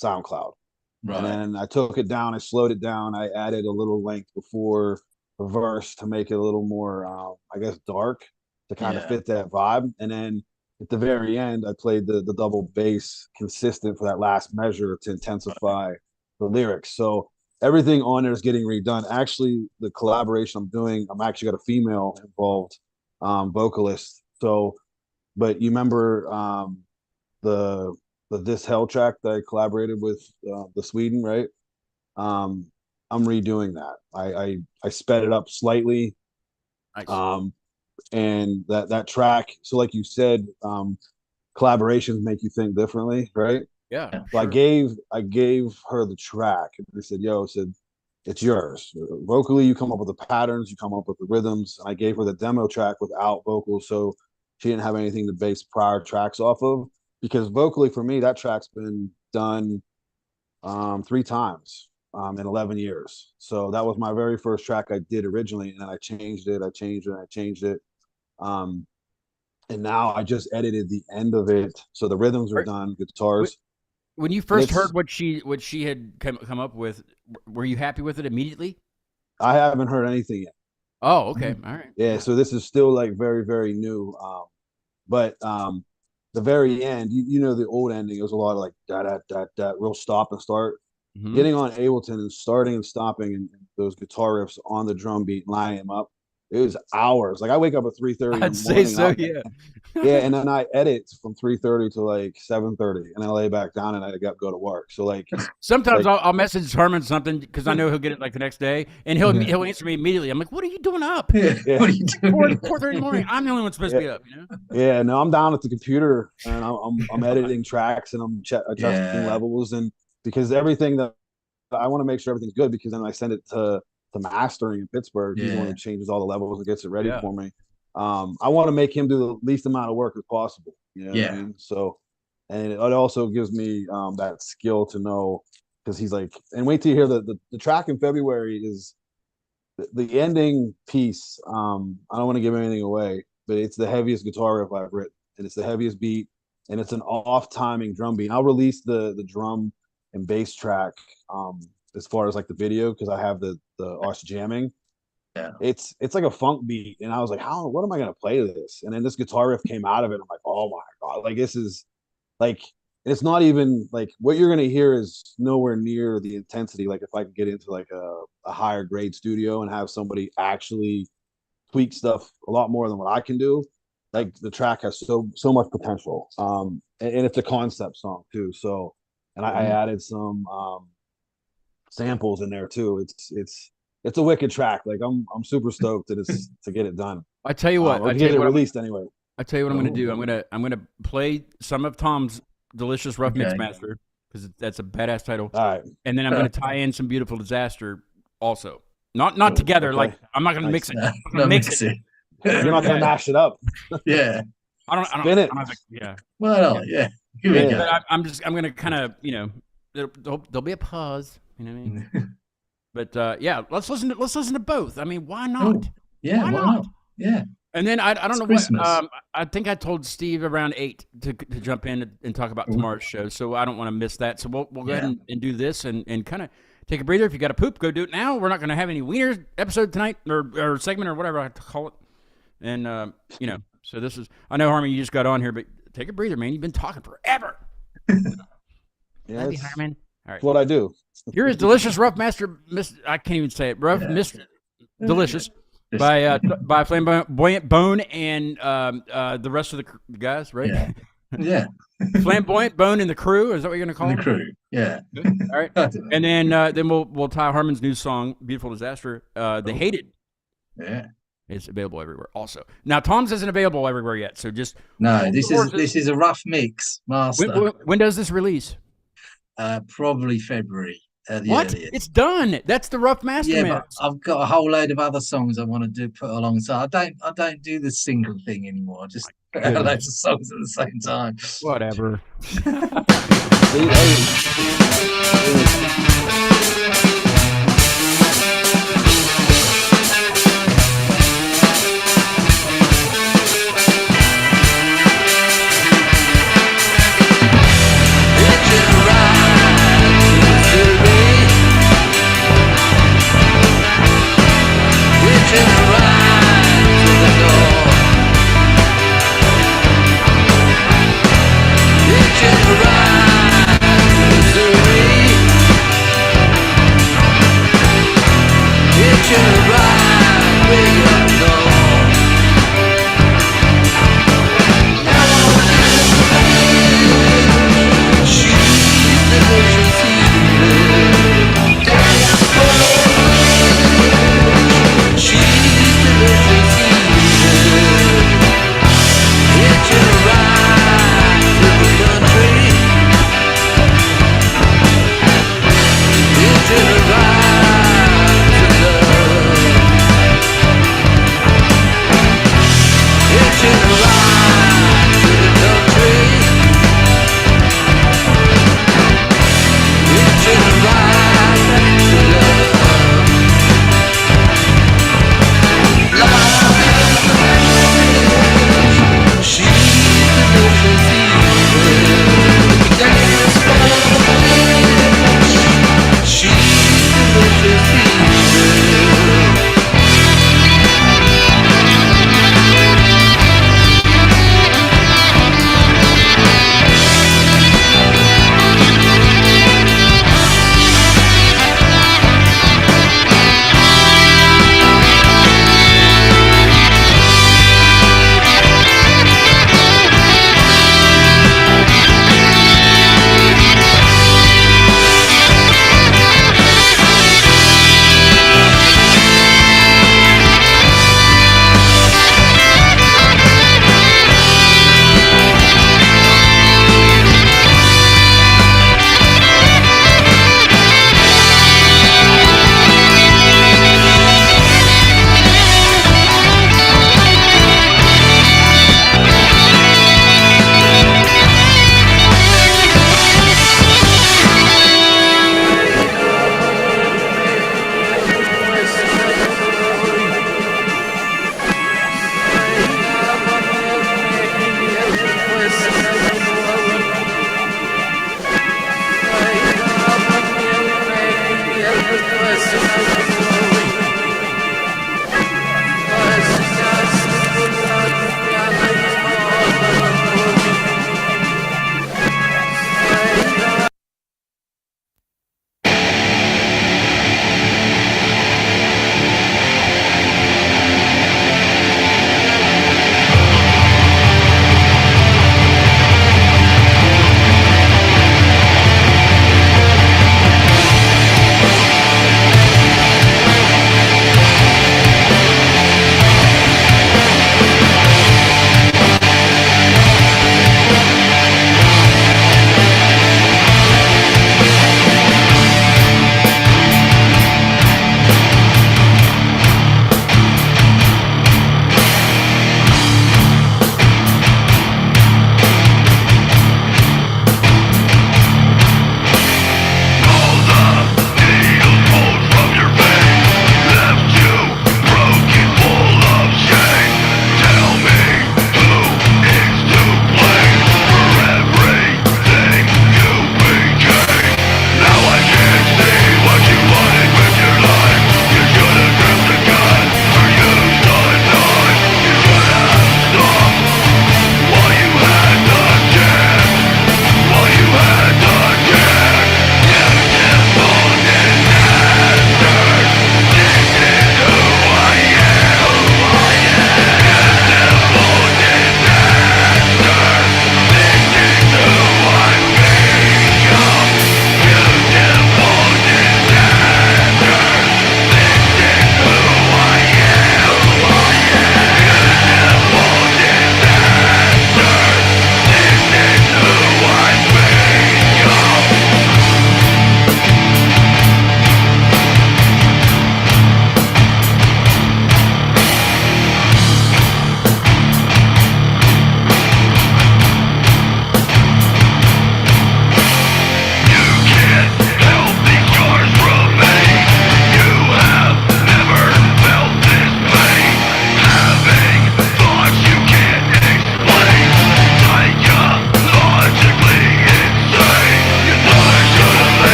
SoundCloud, Right. and then I took it down. I slowed it down. I added a little length before the verse to make it a little more, I guess, dark to kind of fit that vibe. And then at the very end, I played the double bass consistent for that last measure to intensify the lyrics. So everything on there is getting redone. Actually, the collaboration I'm doing, I'm actually got a female involved vocalist. So, but you remember the This Hell track that I collaborated with the Sweden, right? I'm redoing that. I sped it up slightly. Nice. And that track. So, like you said, collaborations make you think differently, right? Yeah. So Sure. I gave her the track, and they said, it's yours. Vocally, you come up with the patterns, you come up with the rhythms. I gave her the demo track without vocals, so she didn't have anything to base prior tracks off of. Because vocally, for me, that track's been done 3 times in 11 years. So that was my very first track I did originally, and then I changed it. And now I just edited the end of it, so the rhythms are done, guitars. When you first heard what she had come up with, were you happy with it immediately? I haven't heard anything yet. Oh, okay, all right. Yeah, so this is still like very, very new. But the very end, you know, the old ending, it was a lot of like that real stop and start. Mm-hmm. Getting on Ableton and starting and stopping and those guitar riffs on the drum beat, lining them up. It was hours. Like I wake up at 3:30. I'd say so, yeah. Yeah, and then I edit from 3:30 to like 7:30, and I lay back down and I go to work. So like sometimes I'll message Harmon something because I know he'll get it like the next day, and he'll answer me immediately. I'm like, "What are you doing up? Yeah. What are you doing? 4:30 in the morning. I'm the only one supposed to be up." You know? Yeah, no, I'm down at the computer and I'm editing tracks and I'm adjusting levels, and because everything that I want to make sure everything's good, because then I send it to mastering in Pittsburgh. He's the one who changes all the levels and gets it ready for me. I want to make him do the least amount of work as possible. You know what I mean? So, and it also gives me that skill to know, because he's like, and wait till you hear the track in February is the ending piece. I don't want to give anything away, but it's the heaviest guitar riff I've written, and it's the heaviest beat, and it's an off timing drum beat. And I'll release the drum and bass track as far as like the video, because I have the us jamming. Yeah, it's like a funk beat, and I was like, what am I gonna play to this? And then this guitar riff came out of it. I'm like, oh my god, like this is like, it's not even like what you're gonna hear is nowhere near the intensity. Like if I could get into like a higher grade studio and have somebody actually tweak stuff a lot more than what I can do, like the track has so much potential. And it's a concept song too. So, and I added some samples in there too. It's a wicked track. Like I'm super stoked to get it done. I tell you what, I get it released anyway. I tell you what I'm going to do. I'm going to play some of Tom's Delicious Rough Mix Master, because that's a badass title. All right, and then I'm going to tie in some Beautiful Disaster also. Not together. Okay. Like I'm not going to mix it. No, mix it. You're not going to mash it up. Yeah. I don't. Spin it. Yeah. Well, yeah. Here we go. But I'm going to kind of, you know, there'll be a pause. You know what I mean? But yeah, let's listen to both. I mean, why not? Oh, yeah, why not? Yeah. And then I don't It's know Christmas. what. I think I told Steve around 8 to jump in and talk about tomorrow's show. So I don't want to miss that. So we'll go ahead and do this and kind of take a breather. If you got to poop, go do it now. We're not going to have any Wiener episode tonight or segment or whatever I have to call it. And you know, so this is. I know, Harmon, you just got on here, but take a breather, man. You've been talking forever. Yeah, you, Harmon. All right. That's what I do. Here is Delicious Rough Master. I can't even say it. Rough Mr. Delicious. By Flamboyant Bone and the rest of the guys, right? Yeah. Flamboyant Bone and the crew. Is that what you're going to call them? The crew. Yeah. All right. And then we'll tie Harmon's new song, Beautiful Disaster. They Hate It. Yeah. It's available everywhere. Also, now Tom's isn't available everywhere yet. So just this is a rough mix master. When does this release? Probably February. What? Earliest. It's done. That's the rough master. Yeah, but I've got a whole load of other songs I want to put alongside. I don't do the single thing anymore. I just put out loads of songs at the same time. Whatever. Right to the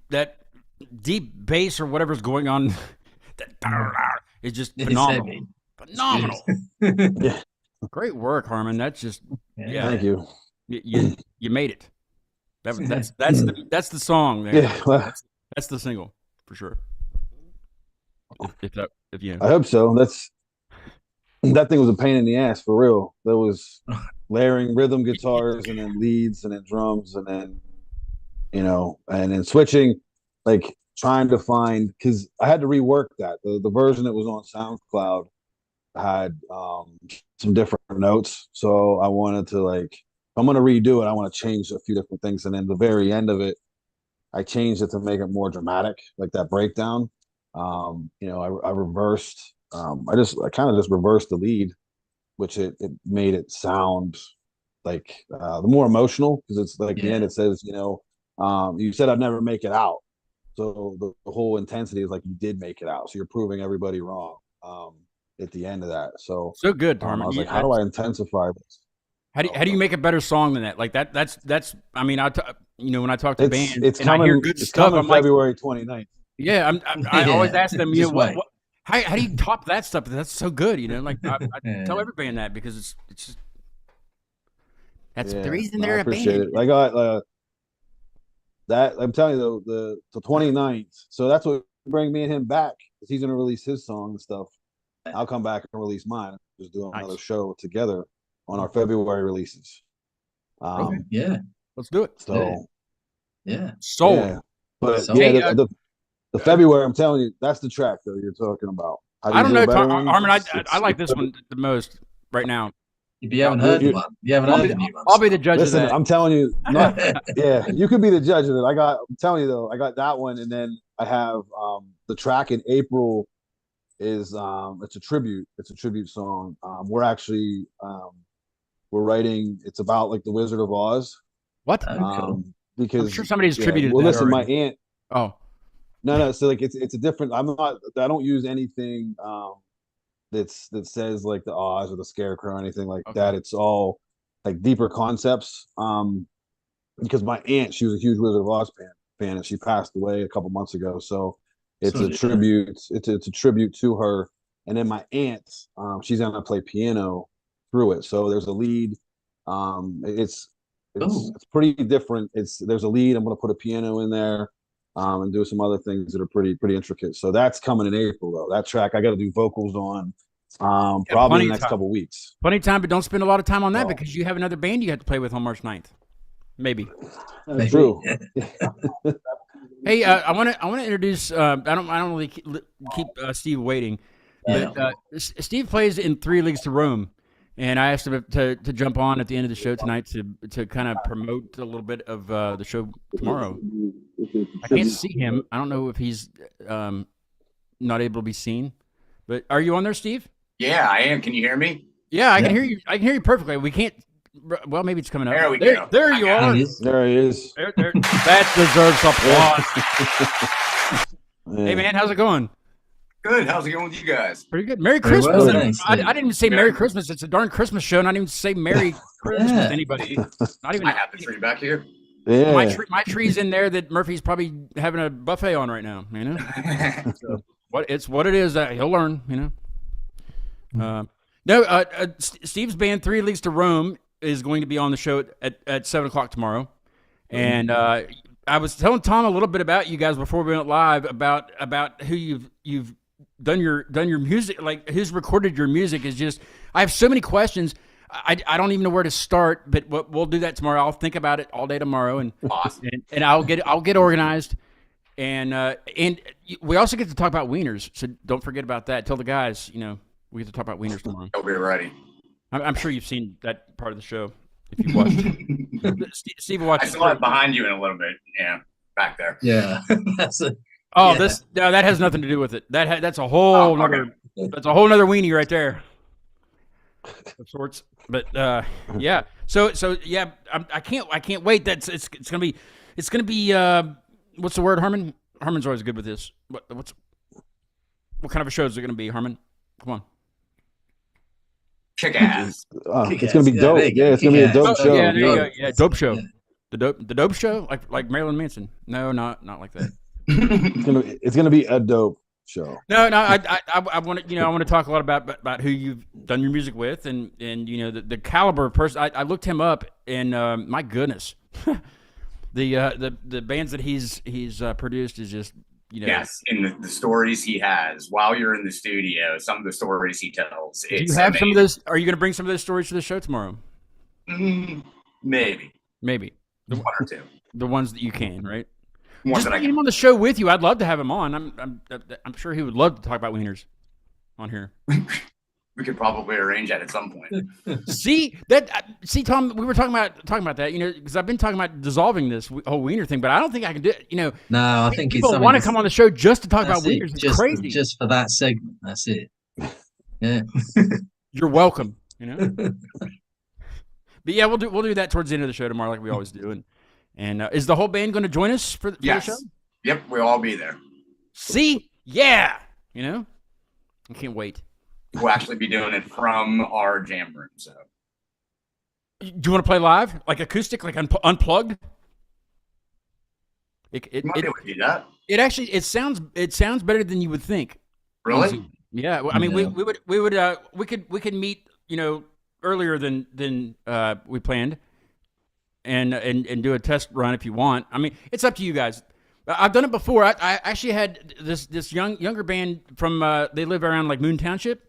that deep bass or whatever's going on. It's just phenomenal. Phenomenal. Yeah. Great work, Harmon. That's just Thank you. You made it. That's the song. Man. Yeah, well, That's the single for sure. If you know. I hope so. That thing was a pain in the ass for real. There was layering rhythm guitars and then leads and then drums and then and then switching, like trying to find, because I had to rework that. The version that was on SoundCloud had some different notes, so I wanted to, like, if I'm gonna redo it, I want to change a few different things, and then the very end of it, I changed it to make it more dramatic, like that breakdown. I reversed. I kind of just reversed the lead, which it made it sound like the more emotional, because it's like the end. It says, you said I'd never make it out, so the whole intensity is like you did make it out. So you're proving everybody wrong at the end of that. So good, Harmon. I was like, how do I intensify this? How do you make a better song than that? Like that's. I mean, when I talk to bands, it's and coming. I hear good it's stuff. coming February 29th. Yeah, I always ask them, how do you top that stuff? That's so good, Like I tell every band that, because it's just that's the reason they're a band. I appreciate it. I got that. I'm telling you though, the 29th. So that's what bring me and him back, because he's gonna release his song and stuff. I'll come back and release mine. Just do another show together on our February releases. Let's do it. So but the February, I'm telling you, that's the track though you're talking about. I don't know, Harmon. I like this one the most right now. You haven't heard the one. You haven't heard the new one. I'll be the judge of that. I'm telling you, you could be the judge of it. I'm telling you though, I got that one, and then I have the track in April is it's a tribute. It's a tribute song. We're actually we're writing. It's about like the Wizard of Oz. What? Cool. Because I'm sure somebody's tributed. Well, that listen, already. my aunt. Oh. No. So like it's a different. I don't use anything that says like the Oz or the Scarecrow or anything like that. It's all like deeper concepts. Because my aunt, she was a huge Wizard of Oz fan, and she passed away a couple months ago. So it's a tribute. It's a tribute to her. And then my aunt, she's gonna play piano through it. So there's a lead. It's pretty different. There's a lead. I'm gonna put a piano in there. And do some other things that are pretty intricate. So that's coming in April though. That track I got to do vocals on probably in the next couple of weeks. Plenty of time, but don't spend a lot of time on that because you have another band you have to play with on March 9th. Maybe. True. Hey, I want to introduce. I don't really keep Steve waiting, but Steve plays in 3 Leagues to Rome. And I asked him to jump on at the end of the show tonight to kind of promote a little bit of the show tomorrow. I can't see him. I don't know if he's not able to be seen. But are you on there, Steve? Yeah, I am. Can you hear me? Yeah, I can hear you. I can hear you perfectly. We can't. Well, maybe it's coming up. There we go. There you are. There he is. There. That deserves applause. Hey, man, how's it going? Good. How's it going with you guys? Pretty good. Merry Christmas. Well, thanks, I didn't even say Merry Christmas. It's a darn Christmas show, and I didn't even say Merry Christmas to anybody. Not even. I have the tree back here. Yeah. My tree's in there that Murphy's probably having a buffet on right now. So, it's what it is. He'll learn. Steve's band 3 Leagues to Rome is going to be on the show at 7:00 tomorrow, and I was telling Tom a little bit about you guys before we went live about who you've done your music, like who's recorded your music. Is just I have so many questions. I don't even know where to start, but we'll do that tomorrow. I'll think about it all day tomorrow, and awesome. and I'll get organized, and we also get to talk about wieners. So don't forget about that. Tell the guys, we get to talk about wieners tomorrow. I'll be ready. I'm sure you've seen that part of the show if you watched. Steve watched. I saw it behind you in a little bit. Yeah, back there. Yeah, that's it. That has nothing to do with it. That's a whole nother. That's a whole nother weenie right there. Of sorts, but yeah. So yeah, I can't wait. It's gonna be. What's the word, Harmon? Harmon's always good with this. What kind of a show is it gonna be, Harmon? Come on. Kick ass. It's gonna be dope. Yeah, it's gonna be a dope show. Yeah, there you go. Yeah, dope show. The dope show, like Marilyn Manson. No, not like that. It's gonna be a dope show. No, I want to, I want to talk a lot about who you've done your music with, and the caliber of person. I looked him up, and my goodness, the bands that he's produced is just Yes, and the stories he has while you're in the studio, some of the stories he tells. Do you have some of those? Are you going to bring some of those stories to the show tomorrow? Maybe one or two. The ones that you can, right? Ones Just that I get can. him on the show with you. I'd love to have him on. I'm sure he would love to talk about wieners on here. We could probably arrange that at some point. See, Tom, we were talking about that, because I've been talking about dissolving this whole wiener thing, but I don't think I can do it. No, I think people it's want to come on the show just to talk about wieners. It's crazy. Just for that segment. That's it. Yeah. You're welcome. But yeah, we'll do that towards the end of the show tomorrow, like we always do. And is the whole band going to join us for the show? Yep, we'll all be there. See, yeah, I can't wait. We'll actually be doing it from our jam room. So, do you want to play live, like acoustic, like unplugged? You might be able to do that. It sounds better than you would think. Really? Yeah. I mean, we could meet, earlier than we planned, and do a test run if you want. I mean, it's up to you guys. I've done it before. I actually had this younger band from they live around like Moon Township.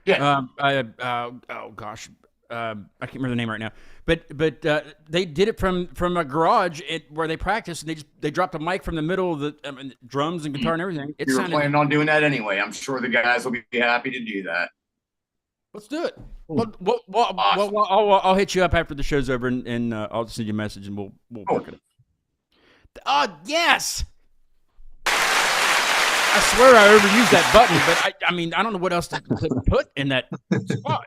Yeah. Oh gosh, I can't remember the name right now. But they did it from a garage where they practiced, and they dropped a mic from the middle of the drums and guitar and everything. You were planning on doing that anyway. I'm sure the guys will be happy to do that. Let's do it. I'll hit you up after the show's over, and I'll send you a message, and we'll work it. Oh yes! I swear I overused that button, but I mean I don't know what else to put in that spot.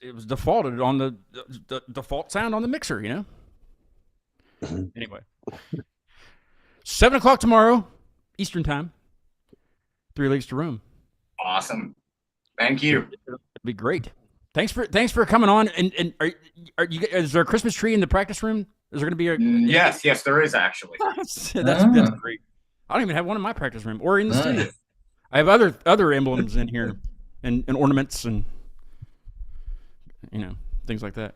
It was defaulted on the default sound on the mixer. Anyway, 7:00 tomorrow, Eastern time. 3 Leagues to Rome. Awesome. Thank you. It'd be great. Thanks for coming on. And is there a Christmas tree in the practice room? Is there going to be a? Yes, there is actually. That's great. I don't even have one in my practice room or in the studio. I have other emblems in here and ornaments and things like that.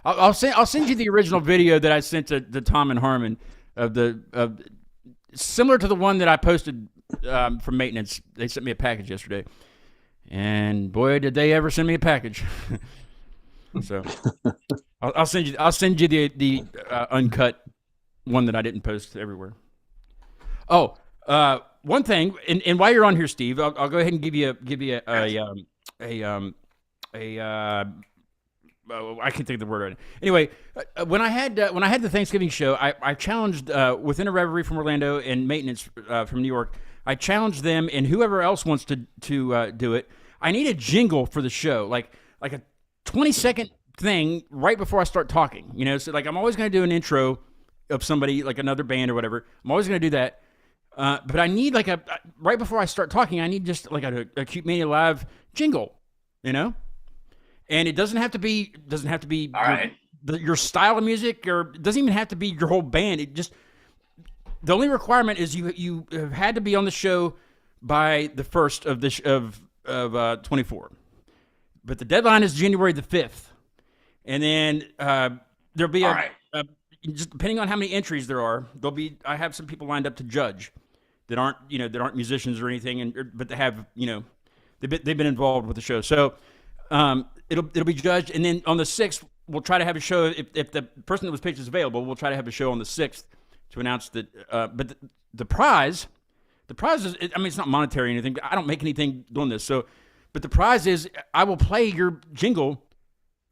I'll send you the original video that I sent to Tom and Harmon of similar to the one that I posted from maintenance. They sent me a package yesterday. And boy, did they ever send me a package! So I'll send you the uncut one that I didn't post everywhere. Oh, one thing, and while you're on here, Steve, I'll go ahead and give you I can't think of the word right now. Anyway, when I had the Thanksgiving show, I challenged Within a Reverie from Orlando and Maintenance from New York. I challenged them, and whoever else wants to do it. I need a jingle for the show, like a 20-second thing right before I start talking. So like I'm always going to do an intro of somebody, like another band or whatever. I'm always going to do that. But I need like right before I start talking, I need just like a Cute Mania Live jingle, And it doesn't have to be All right. your style of music, or it doesn't even have to be your whole band. It just, the only requirement is you have had to be on the show by the 1st of 24. But the deadline is January the 5th. And then there'll be just depending on how many entries there are, I have some people lined up to judge that aren't musicians or anything, but they have, they've been involved with the show. So it'll be judged, and then on the 6th we'll try to have a show if the person that was picked is available. We'll try to have a show on the 6th to announce that. But the prize is, I mean, it's not monetary or anything. I don't make anything doing this. So, but the prize is I will play your jingle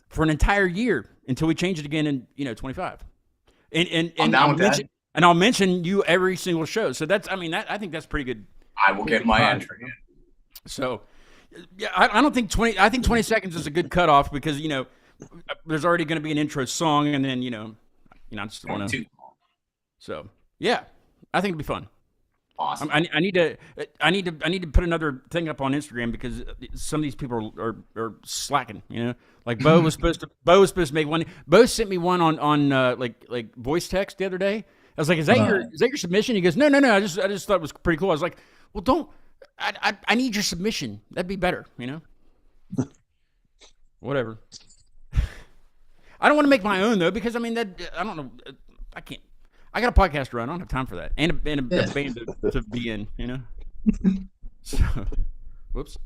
for an entire year until we change it again in 25. And I'm down with that. And I'll mention you every single show. So I think that's pretty good. I will get my entry in. So, yeah, I don't think 20. I think 20 seconds is a good cutoff because there's already going to be an intro song, and then I just want to. So yeah, I think it'll be fun. Awesome. I need to put another thing up on Instagram because some of these people are slacking. You know, like Bo was supposed to make one. Bo sent me one on like voice text the other day. I was like, is that your submission? He goes, no. I just thought it was pretty cool. I was like, well, don't. I need your submission. That'd be better. You know. Whatever. I don't want to make my own though because I mean that I don't know. I can't. I got a podcast to run. I don't have time for that, and a band to be in. You know. So, whoops.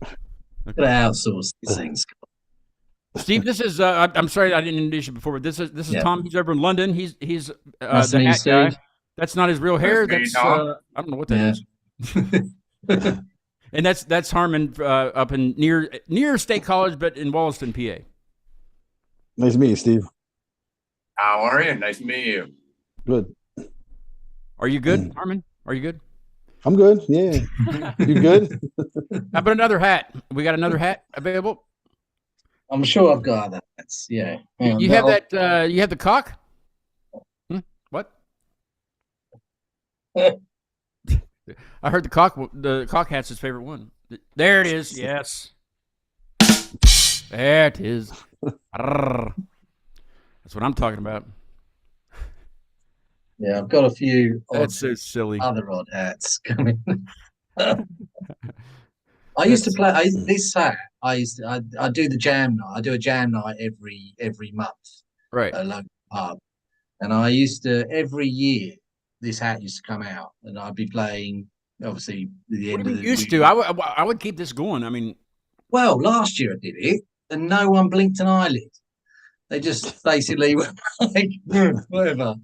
Okay. Outsource these things. Steve, this is. I'm sorry I didn't introduce you before, but this is Tom. He's over in London. He's That's the me, hat guy. Steve. That's not his real hair. Nice That's to meet you, I don't know what that is. And that's Harmon up in near State College, but in Wollaston, PA. Nice to meet you, Steve. How are you? Nice to meet you. Good. Are you good, Harmon? Are you good? I'm good. Yeah. You good? How about another hat? We got another hat available. I'm sure I've got that. Yeah. You have that. You have the cock. What? I heard the cock hat's his favorite one. There it is. Yes. There it is. That's what I'm talking about. Yeah, I've got a few. That's so silly. Other odd hats coming. I used to play this hat. I do the jam night. I do a jam night every month. Right. At a local pub, and I used to every year. This hat used to come out, and I'd be playing. Obviously, the end of the used to. I would keep this going. I mean, well, last year I did it, and no one blinked an eyelid. They just basically were like, whatever.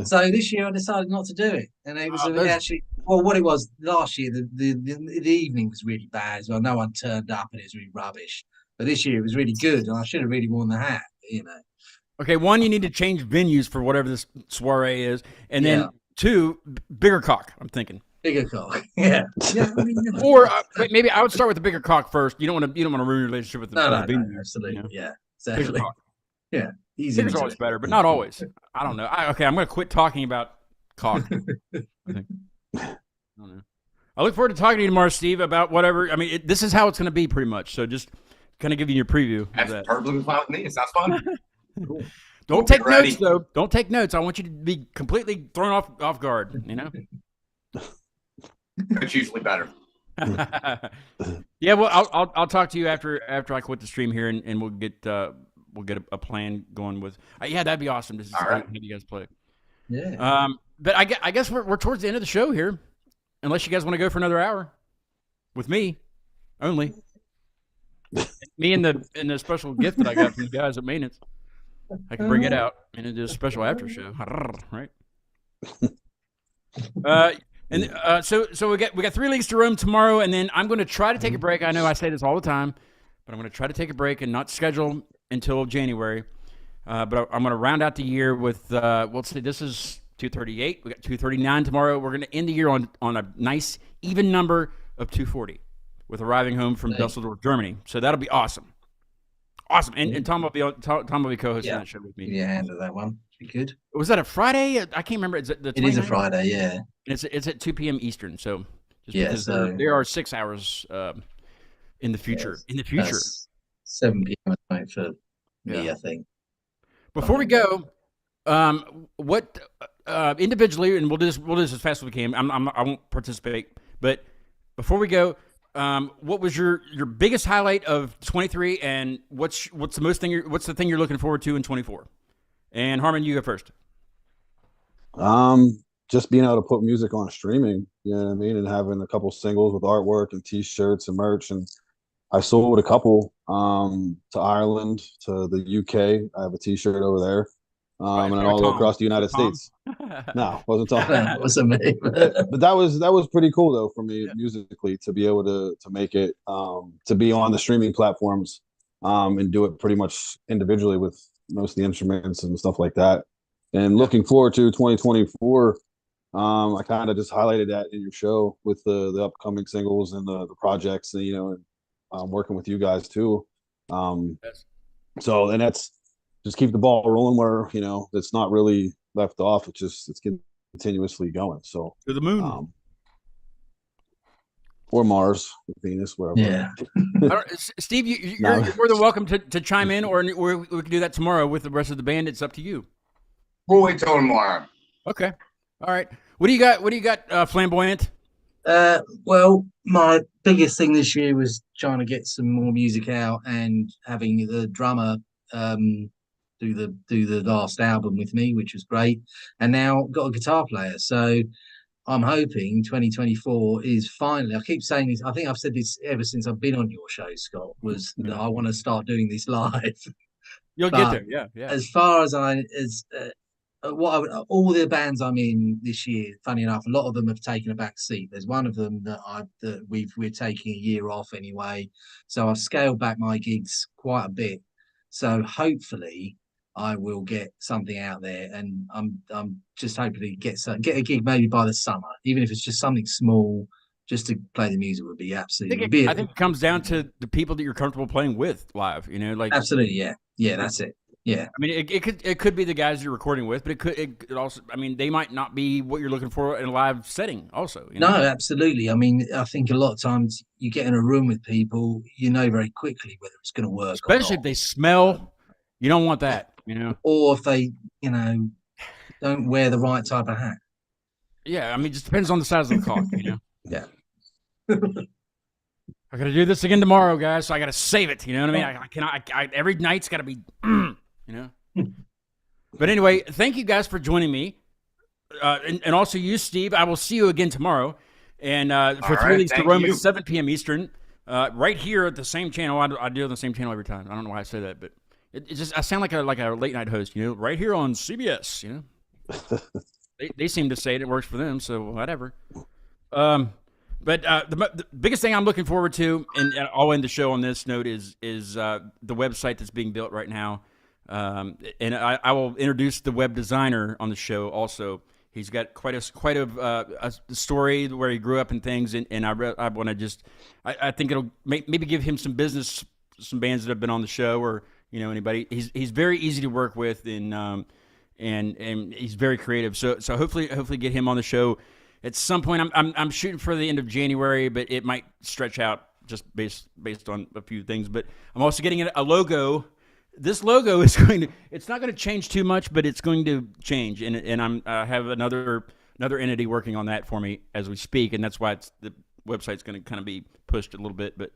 So this year I decided not to do it, and it was actually what it was last year. The evening was really bad as well. No one turned up, and it was really rubbish. But this year it was really good, and I should have really worn the hat. You know. Okay, one, you need to change venues for whatever this soiree is, and then two, bigger cock. I'm thinking. Bigger cock, yeah. I mean, or maybe I would start with the bigger cock first. You don't want to ruin your relationship with the venue. Absolutely, you know? Yeah, exactly. Yeah, easy. Bigger's always better, but not always. I don't know. I'm going to quit talking about cock. I don't know. I look forward to talking to you tomorrow, Steve, about whatever. I mean, this is how it's going to be pretty much. So just kind of giving you a preview. That's perfectly fine with me. It sounds fun. Cool. Don't take notes, though. Don't take notes. I want you to be completely thrown off guard, you know? It's usually better. Yeah, well, I'll talk to you after I quit the stream here, and we'll get a plan going with. Yeah, that'd be awesome. Just have you guys play. Yeah. But I guess we're towards the end of the show here, unless you guys want to go for another hour with me only. Me and the special gift that I got from the guys at maintenance. I can bring it out and do a special after show, right? So we got 3 leagues to roam tomorrow, and then I'm going to try to take a break. I know I say this all the time, but I'm going to try to take a break and not schedule until January. But I'm going to round out the year with let's see, this is 238. We got 239 tomorrow. We're going to end the year on a nice even number of 240 with arriving home from Dusseldorf, Germany. So that'll be awesome. Awesome, and Tom will be co-hosting that show with me. Yeah, handle that one. Be good. Was that a Friday? I can't remember. It is a Friday, yeah. And it's at 2 p.m. Eastern. So because there are 6 hours in the future. Yes, in the future, 7 p.m. for me, I think. Before we go, what individually, and we'll do this as fast as we can. I won't participate, but before we go. What was your biggest highlight of 23, and what's the thing you're looking forward to in 24? And Harmon, you go first. Just being able to put music on streaming, you know what I mean, and having a couple singles with artwork and T-shirts and merch, and I sold a couple to Ireland, to the UK. I have a T-shirt over there, and all across the United States. No, wasn't Tom. That wasn't me. But that was pretty cool though for me musically to be able to make it to be on the streaming platforms and do it pretty much individually with most of the instruments and stuff like that. And looking forward to 2024. I kind of just highlighted that in your show with the upcoming singles and the projects, and and working with you guys too. So, and that's just keep the ball rolling where it's not really left off. It's continuously going. So to the moon. or Mars, Venus, wherever. Yeah. Steve, you're more than welcome to chime in, or we can do that tomorrow with the rest of the band. It's up to you. We'll wait till tomorrow. Okay. All right. What do you got, Flamboyant? Well, my biggest thing this year was trying to get some more music out and having the drummer do the last album with me, which was great. And now got a guitar player. So I'm hoping 2024 is finally, I keep saying this, I think I've said this ever since I've been on your show, Scott, was that I want to start doing this live. You'll get there, yeah. As far as all the bands I'm in this year, funny enough, a lot of them have taken a back seat. There's one of them that we're taking a year off anyway, so I've scaled back my gigs quite a bit. So hopefully I will get something out there, and I'm just hoping to get a gig maybe by the summer, even if it's just something small, just to play the music would be absolutely. I think it comes down to the people that you're comfortable playing with live. Like absolutely, yeah, that's it. Yeah, I mean, it could be the guys you're recording with, but it also, I mean, they might not be what you're looking for in a live setting. Also, No, absolutely. I mean, I think a lot of times you get in a room with people, you know very quickly whether it's going to work, especially if they smell. You don't want that, or if they, don't wear the right type of hat. Yeah, I mean, it just depends on the size of the cock, Yeah. I got to do this again tomorrow, guys. So I got to save it. You know what I mean? I every night's got to be, But anyway, thank you guys for joining me, and also you, Steve. I will see you again tomorrow, and for 3 Leagues to Rome at 7 p.m. Eastern, right here at the same channel. I do it on the same channel every time. I don't know why I say that, but it just I sound like a late night host. Right here on CBS. They seem to say it works for them, so whatever. But the biggest thing I'm looking forward to, and I'll end the show on this note, is the website that's being built right now. And I will introduce the web designer on the show also. He's got quite a story where he grew up and things, and I want to just I think it'll maybe give him some business, some bands that have been on the show, or anybody. He's very easy to work with, and he's very creative. So hopefully get him on the show at some point. I'm shooting for the end of January, but it might stretch out just based on a few things. But I'm also getting a logo. This logo is it's not going to change too much, but it's going to change. And I have another entity working on that for me as we speak. And that's why the website's going to kind of be pushed a little bit. But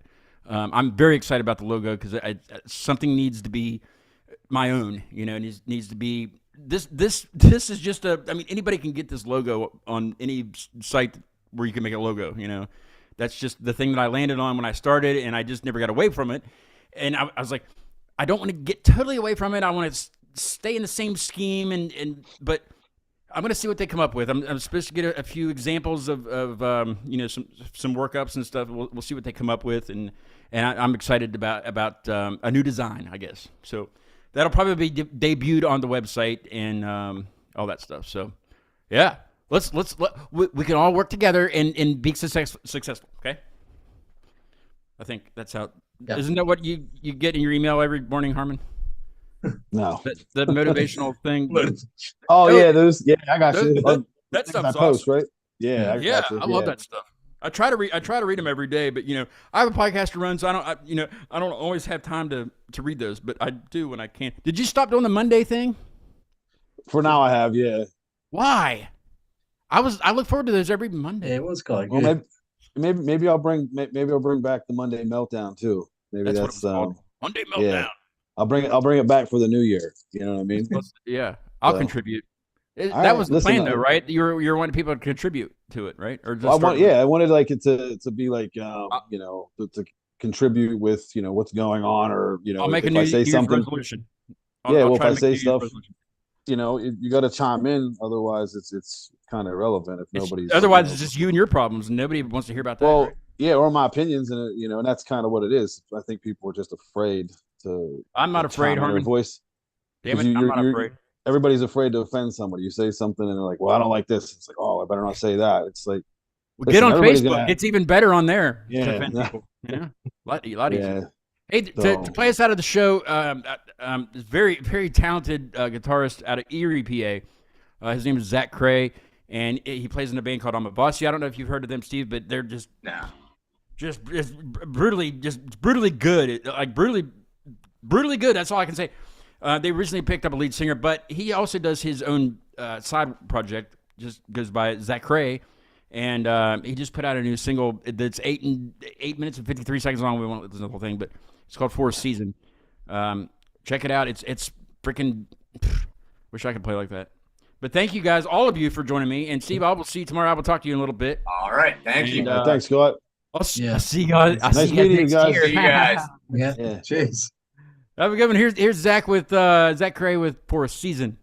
I'm very excited about the logo because something needs to be my own, and it needs to be, this is just anybody can get this logo on any site where you can make a logo, that's just the thing that I landed on when I started, and I just never got away from it. And I was like, I don't want to get totally away from it. I want to stay in the same scheme, but I'm going to see what they come up with. I'm supposed to get a few examples of some workups and stuff. We'll see what they come up with, and I'm excited about a new design, I guess. So that'll probably be debuted on the website and all that stuff. So yeah, we can all work together and be successful. Okay, I think that's how. Yeah. Isn't that what you get in your email every morning, Harmon? No. The motivational thing. Yeah, I got you. That stuff's post, awesome. Right? Yeah, I love that stuff. I try to read them every day, but I have a podcast to run, so I don't always have time to read those, but I do when I can. Did you stop doing the Monday thing? For now, I have. Yeah. Why? I look forward to those every Monday. Yeah, it was quite good. Well, maybe I'll bring back the Monday Meltdown too. Maybe that's what it's called. Monday Meltdown. Yeah. I'll bring it back for the new year. You know what I mean? Yeah, I'll contribute. That was the plan, though, right? You're wanting people to contribute to it, right? Or just I wanted like it to be like to contribute with what's going on, or I'll make a new Year's resolution. If I say stuff, you got to chime in. Otherwise, it's kind of irrelevant if nobody's. Otherwise, it's just you and your problems, and nobody wants to hear about that. Well, right? Yeah, or my opinions, and and that's kind of what it is. I think people are just afraid to. I'm not afraid, Harmon. Voice. Damn it, I'm not afraid. Everybody's afraid to offend somebody. You say something, and they're like, "Well, I don't like this." It's like, "Oh, I better not say that." It's like, get on Facebook. It's even better on there. Yeah, to offend people. A lot easier. Yeah. Hey, to play us out of the show, very, very talented guitarist out of Erie, PA. His name is Zach Cray, and he plays in a band called Amavasi. I don't know if you've heard of them, Steve, but they're just just brutally good, like brutally good. That's all I can say. They recently picked up a lead singer, but he also does his own side project. Just goes by Zach Cray, and he just put out a new single that's 8 minutes and 53 seconds long. We won't listen to the whole thing, but it's called For a Season. Check it out. It's freaking. Wish I could play like that. But thank you guys, all of you, for joining me. And Steve, I will see you tomorrow. I will talk to you in a little bit. All right. Thank you. Thanks, Scott. I'll see you guys. Nice meeting you guys. See you guys. Yeah. Cheers. Have a good one. Here's Zach with Zach Cray with For a Season.